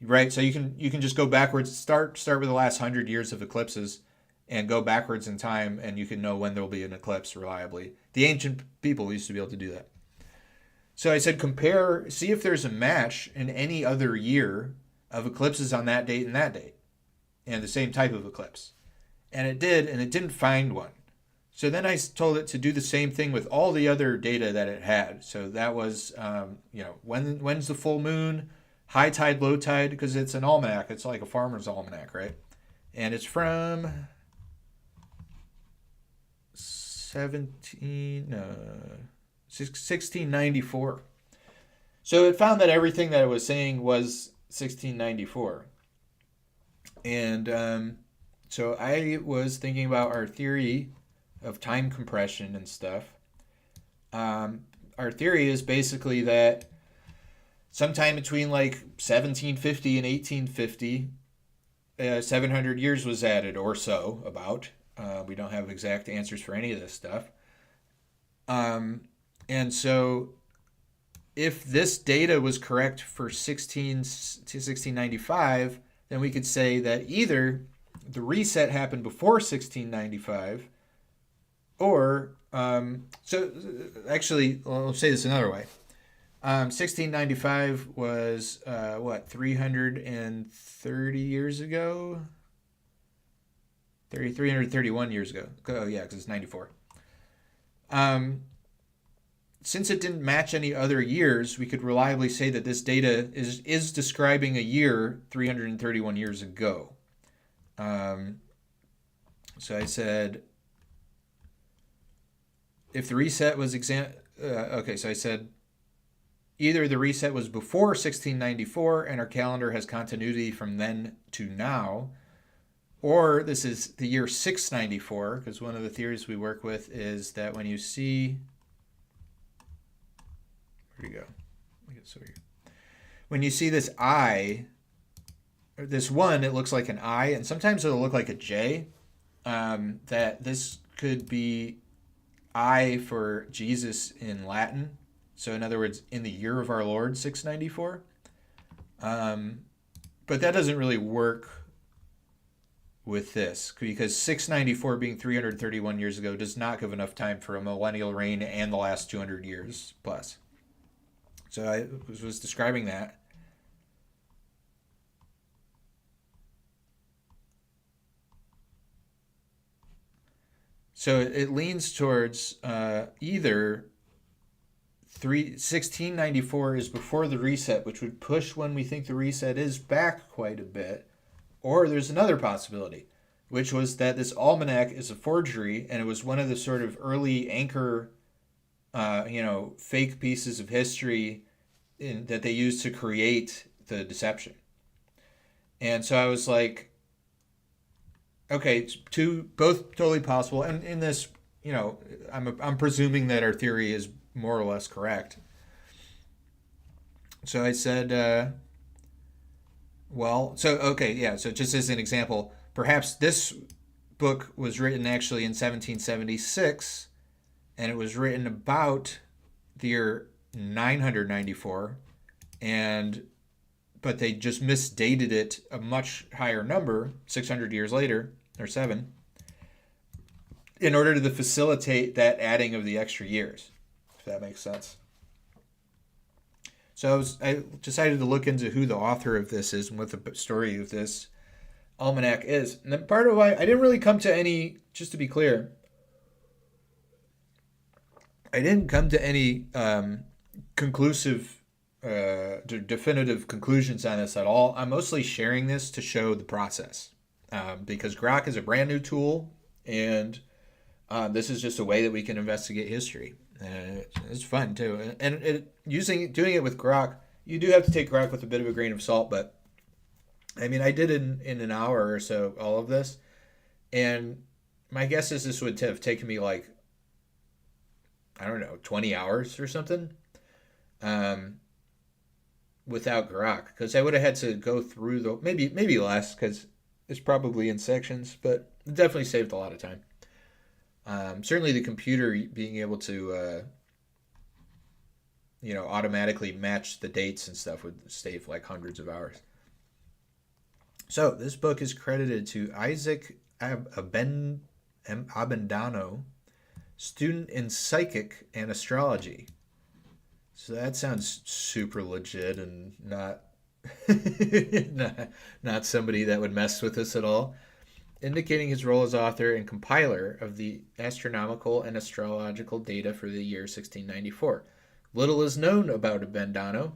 Right, so you can just go backwards. Start with the last 100 years of eclipses, and go backwards in time, and you can know when there will be an eclipse reliably. The ancient people used to be able to do that. So I said, see if there's a match in any other year of eclipses on that date and that date, and the same type of eclipse. And it did, and it didn't find one. So then I told it to do the same thing with all the other data that it had. So that was, when's the full moon, high tide, low tide, because it's an almanac. It's like a farmer's almanac, right? And it's from 1694. So it found that everything that it was saying was 1694. And so I was thinking about our theory of time compression and stuff. Our theory is basically that sometime between like 1750 and 1850, 700 years was added or so, about. We don't have exact answers for any of this stuff. And so if this data was correct for 1695, then we could say that either the reset happened before 1695, or, actually, I'll say this another way. 1695 was, 330 years ago? 331 years ago. Oh, yeah, because it's 94. Since it didn't match any other years, we could reliably say that this data is describing a year 331 years ago. So I said, if the reset was so I said, either the reset was before 1694 and our calendar has continuity from then to now, or this is the year 694, because one of the theories we work with is that when you see, where do you go? When you see this I, or this one, it looks like an I, and sometimes it'll look like a J, that this could be I for Jesus in Latin. So in other words, in the year of our Lord, 694. But that doesn't really work with this, because 694 being 331 years ago does not give enough time for a millennial reign and the last 200 years plus. So I was describing that. So it leans towards either 1694 is before the reset, which would push when we think the reset is back quite a bit. Or there's another possibility, which was that this almanac is a forgery, and it was one of the sort of early anchor, fake pieces of history that they used to create the deception. And so I was like, okay, it's both totally possible. And in this, I'm presuming that our theory is more or less correct. So I said, so just as an example, perhaps this book was written actually in 1776, and it was written about the year 994, but they just misdated it a much higher number, 600 years later, or 7, in order to facilitate that adding of the extra years, if that makes sense. So I decided to look into who the author of this is and what the story of this almanac is. And then part of why I didn't really come to any, just to be clear, I didn't come to any conclusive, definitive conclusions on this at all. I'm mostly sharing this to show the process, because Grok is a brand new tool, and this is just a way that we can investigate history. It's fun too, and doing it with Grok, you do have to take Grok with a bit of a grain of salt. But I mean, I did in an hour or so all of this, and my guess is this would have taken me like, I don't know, 20 hours or something. without Grok, because I would have had to go through the maybe less because it's probably in sections, but it definitely saved a lot of time. Certainly, the computer being able to automatically match the dates and stuff would save like hundreds of hours. So this book is credited to Isaac Abendano, student in psychic and astrology. So that sounds super legit and not not somebody that would mess with us at all. Indicating his role as author and compiler of the astronomical and astrological data for the year 1694. Little is known about Abendano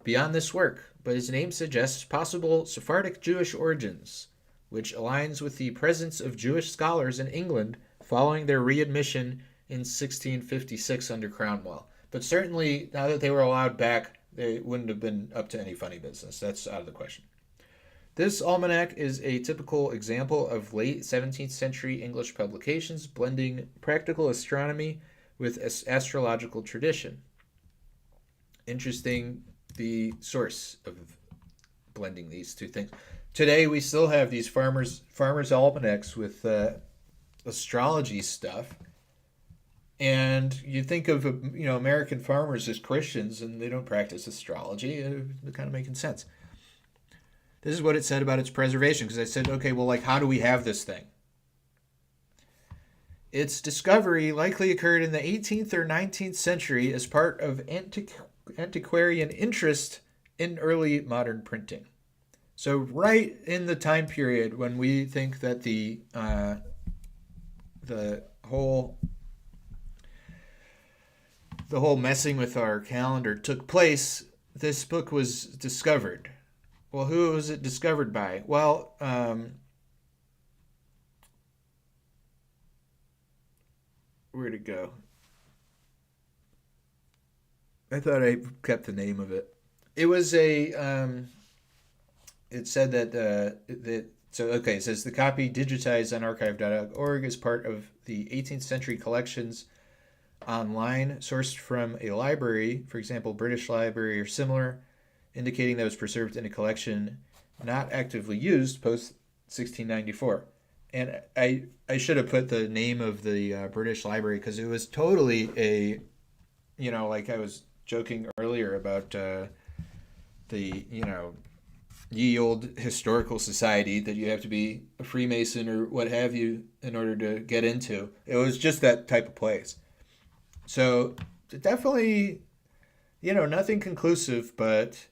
beyond this work, but his name suggests possible Sephardic Jewish origins, which aligns with the presence of Jewish scholars in England following their readmission in 1656 under Cromwell. But certainly, now that they were allowed back, they wouldn't have been up to any funny business. That's out of the question. This almanac is a typical example of late 17th century English publications blending practical astronomy with astrological tradition. Interesting, the source of blending these two things. Today we still have these farmers almanacs with astrology stuff, and you think of American farmers as Christians, and they don't practice astrology. It's kind of making sense. This is what it said about its preservation, because I said, okay, well, like, how do we have this thing? Its discovery likely occurred in the 18th or 19th century as part of antiquarian interest in early modern printing. So right in the time period when we think that the whole messing with our calendar took place, this book was discovered. Well, who was it discovered by? Well, where'd it go? I thought I kept the name of it. It was a. It said that so okay. It says the copy digitized on archive.org is part of the 18th century collections online, sourced from a library, for example, British Library or similar, indicating that it was preserved in a collection not actively used post 1694. And I should have put the name of the British Library, because it was totally a, like I was joking earlier about the, ye old historical society that you have to be a Freemason or what have you in order to get into. It was just that type of place. So definitely, nothing conclusive, but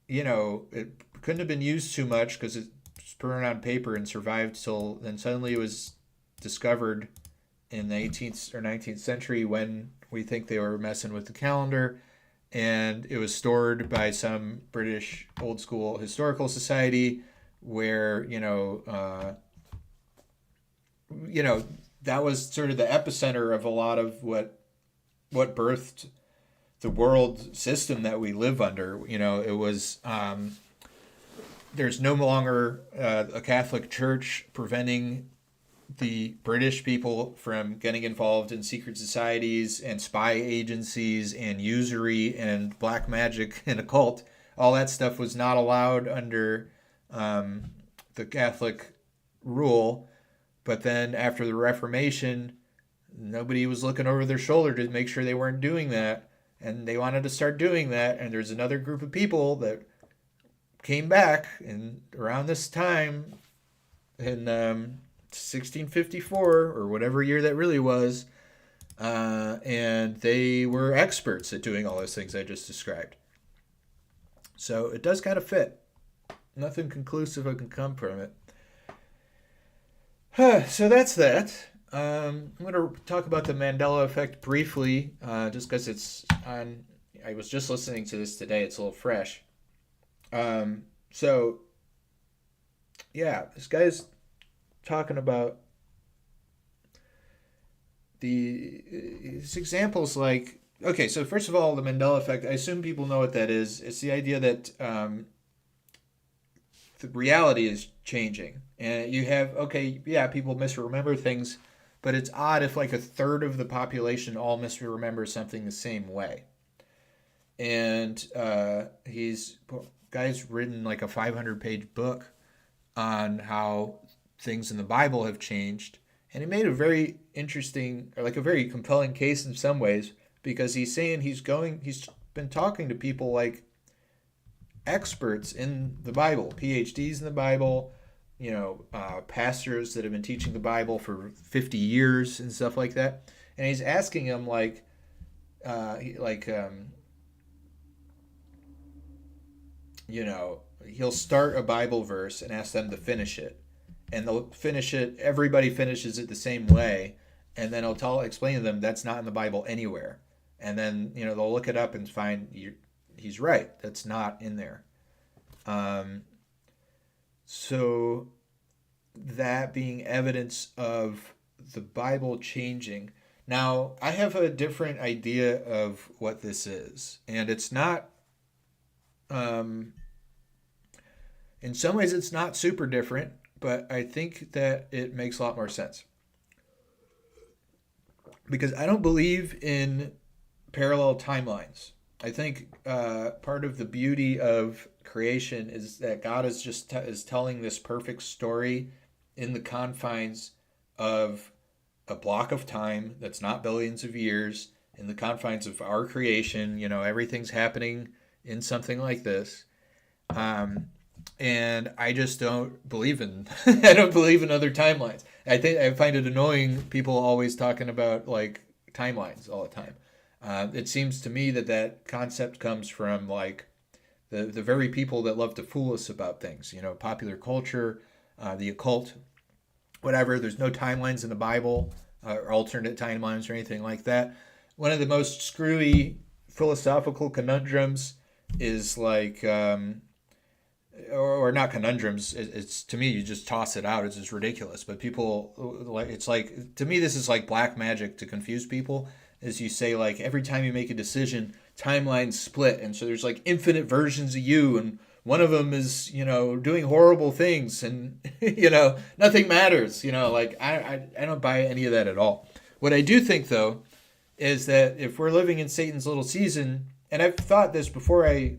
it couldn't have been used too much because it's burned on paper and survived till then. Suddenly it was discovered in the 18th or 19th century when we think they were messing with the calendar, and it was stored by some British old school historical society where that was sort of the epicenter of a lot of what birthed the world system that we live under. It was there's no longer a Catholic Church preventing the British people from getting involved in secret societies and spy agencies and usury and black magic and occult. All that stuff was not allowed under the Catholic rule. But then after the Reformation, nobody was looking over their shoulder to make sure they weren't doing that. And they wanted to start doing that. And there's another group of people that came back in around this time in 1654 or whatever year that really was. And they were experts at doing all those things I just described. So it does kind of fit. Nothing conclusive can come from it. So that's that. I'm going to talk about the Mandela effect briefly, just because it's on. I was just listening to this today. It's a little fresh. So, yeah, this guy's talking about these examples like, okay, so first of all, the Mandela effect, I assume people know what that is. It's the idea that the reality is changing. And you have, okay, yeah, people misremember things, but it's odd if like a third of the population all misremember something the same way. and guy's written like a 500-page book on how things in the Bible have changed, and he made a very interesting, or like a very compelling case in some ways, because he's saying he's been talking to people like experts in the Bible, PhDs in the Bible, pastors that have been teaching the Bible for 50 years and stuff like that. And he's asking them he'll start a Bible verse and ask them to finish it. And they'll finish it, everybody finishes it the same way. And then he'll explain to them that's not in the Bible anywhere. And then, they'll look it up and find he's right. That's not in there. So that being evidence of the Bible changing. Now, I have a different idea of what this is. And it's not, in some ways, it's not super different, but I think that it makes a lot more sense. Because I don't believe in parallel timelines. I think part of the beauty of creation is that God is is telling this perfect story in the confines of a block of time that's not billions of years, in the confines of our creation. Everything's happening in something like this. And I just don't believe in I don't believe in other timelines. I find it annoying people always talking about like timelines all the time. It seems to me that concept comes from like the very people that love to fool us about things, popular culture, the occult, whatever. There's no timelines in the Bible or alternate timelines or anything like that. One of the most screwy philosophical conundrums is like, or not conundrums. It's to me, you just toss it out. It's just ridiculous. But people it's like, to me, this is like black magic to confuse people. Is you say like every time you make a decision, timelines split, and so there's like infinite versions of you, and one of them is doing horrible things, and nothing matters. Like I don't buy any of that at all. What I do think though is that if we're living in Satan's little season, and I've thought this before I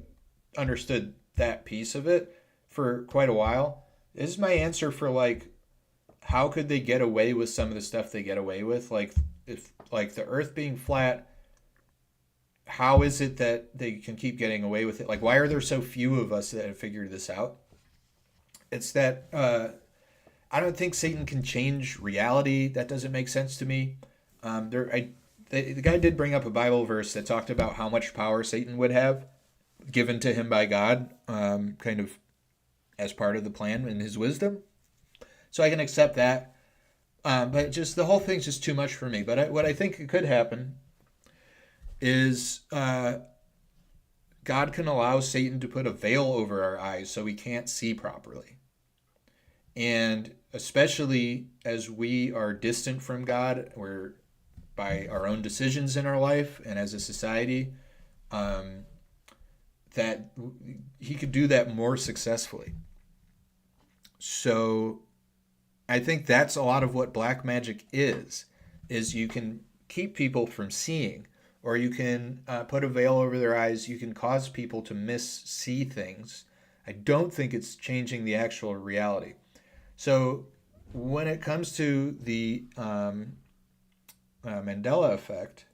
understood that piece of it for quite a while, this is my answer for like how could they get away with some of the stuff they get away with, like if like the earth being flat, how is it that they can keep getting away with it? Like, why are there so few of us that have figured this out? It's that I don't think Satan can change reality. That doesn't make sense to me. The guy did bring up a Bible verse that talked about how much power Satan would have given to him by God, kind of as part of the plan and his wisdom. So I can accept that. But just the whole thing's just too much for me. But what I think could happen is God can allow Satan to put a veil over our eyes so we can't see properly. And especially as we are distant from God, we're by our own decisions in our life and as a society, that he could do that more successfully. So I think that's a lot of what black magic is you can keep people from seeing, or you can put a veil over their eyes. You can cause people to see things. I don't think it's changing the actual reality. So when it comes to the Mandela effect,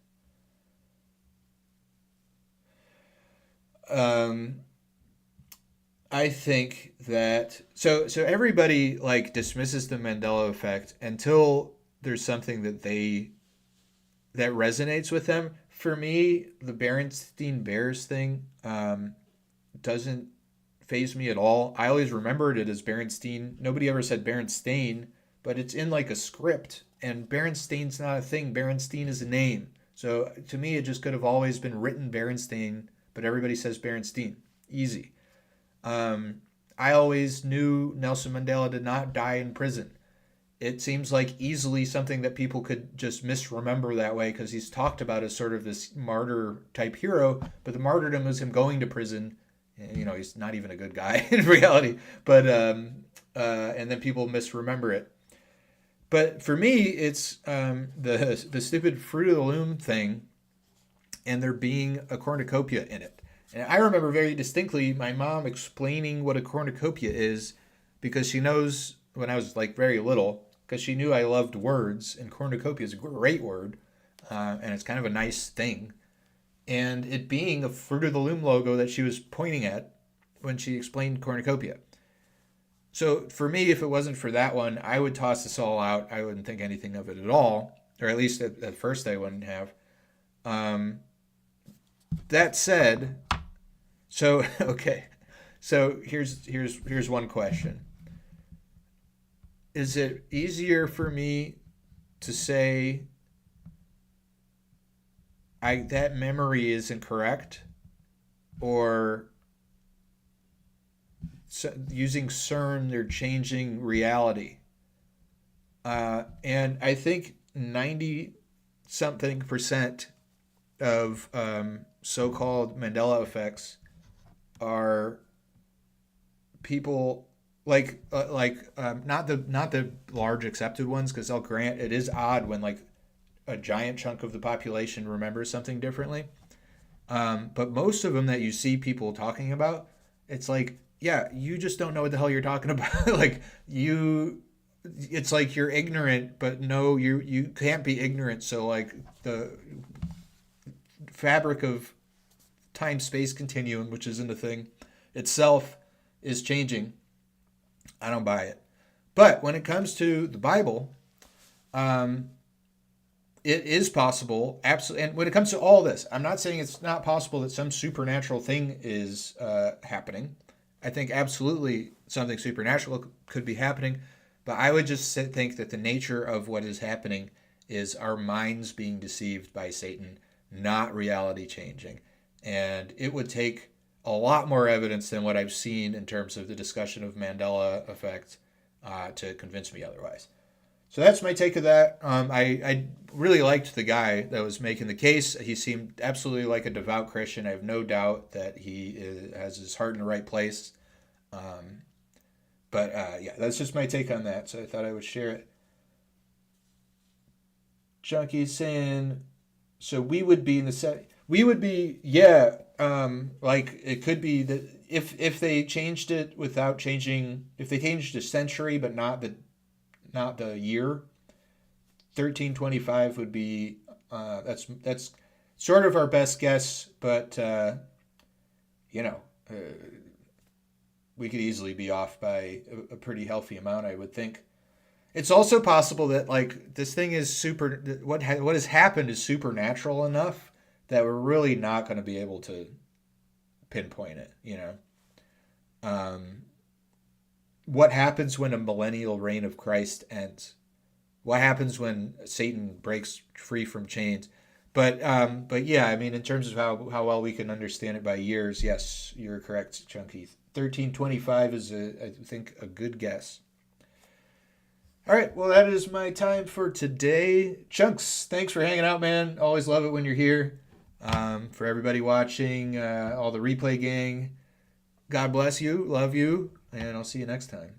I think that so everybody like dismisses the Mandela effect until there's something that resonates with them. For me, the Berenstein Bears thing doesn't faze me at all. I always remembered it as Berenstein. Nobody ever said Berenstain, but it's in like a script, and Berenstein's not a thing. Berenstein is a name. So to me, it just could have always been written Berenstain, but everybody says Berenstein. Easy. I always knew Nelson Mandela did not die in prison. It seems like easily something that people could just misremember that way because he's talked about as sort of this martyr type hero, but the martyrdom was him going to prison. He's not even a good guy in reality, but and then people misremember it. But for me, it's the stupid Fruit of the Loom thing and there being a cornucopia in it. And I remember very distinctly my mom explaining what a cornucopia is, because she knows when I was like very little, because she knew I loved words, and cornucopia is a great word, and it's kind of a nice thing. And it being a Fruit of the Loom logo that she was pointing at when she explained cornucopia. So for me, if it wasn't for that one, I would toss this all out. I wouldn't think anything of it at all, or at least at first I wouldn't have. That said, so okay, so here's one question: is it easier for me to say that memory is incorrect, or using CERN they're changing reality? And I think 90 something percent of so-called Mandela effects are people not the large accepted ones, because I'll grant it is odd when like a giant chunk of the population remembers something differently. But most of them that you see people talking about, it's like, yeah, you just don't know what the hell you're talking about. Like it's like you're ignorant, but no, you can't be ignorant. So like the fabric of time-space continuum, which isn't a thing, itself is changing. I don't buy it. But when it comes to the Bible, it is possible, absolutely. And when it comes to all this, I'm not saying it's not possible that some supernatural thing is happening. I think absolutely something supernatural could be happening, but I would just think that the nature of what is happening is our minds being deceived by Satan, not reality changing. And it would take a lot more evidence than what I've seen in terms of the discussion of Mandela effect to convince me otherwise. So that's my take of that. I really liked the guy that was making the case. He seemed absolutely like a devout Christian. I have no doubt that he has his heart in the right place. But yeah, that's just my take on that. So I thought I would share it. Junkie saying, so we would be in the set. We would be, yeah. Like it could be that if they changed it without changing, if they changed the century but not the year, 1325 would be that's sort of our best guess, but we could easily be off by a pretty healthy amount, I would think. It's also possible that like this thing is what has happened is supernatural enough that we're really not going to be able to pinpoint it, What happens when a millennial reign of Christ ends? What happens when Satan breaks free from chains? But yeah, I mean, in terms of how well we can understand it by years, yes, you're correct, Chunky. 1325 is, I think, a good guess. All right, well, that is my time for today. Chunks, thanks for hanging out, man. Always love it when you're here. For everybody watching, all the replay gang, God bless you, love you, and I'll see you next time.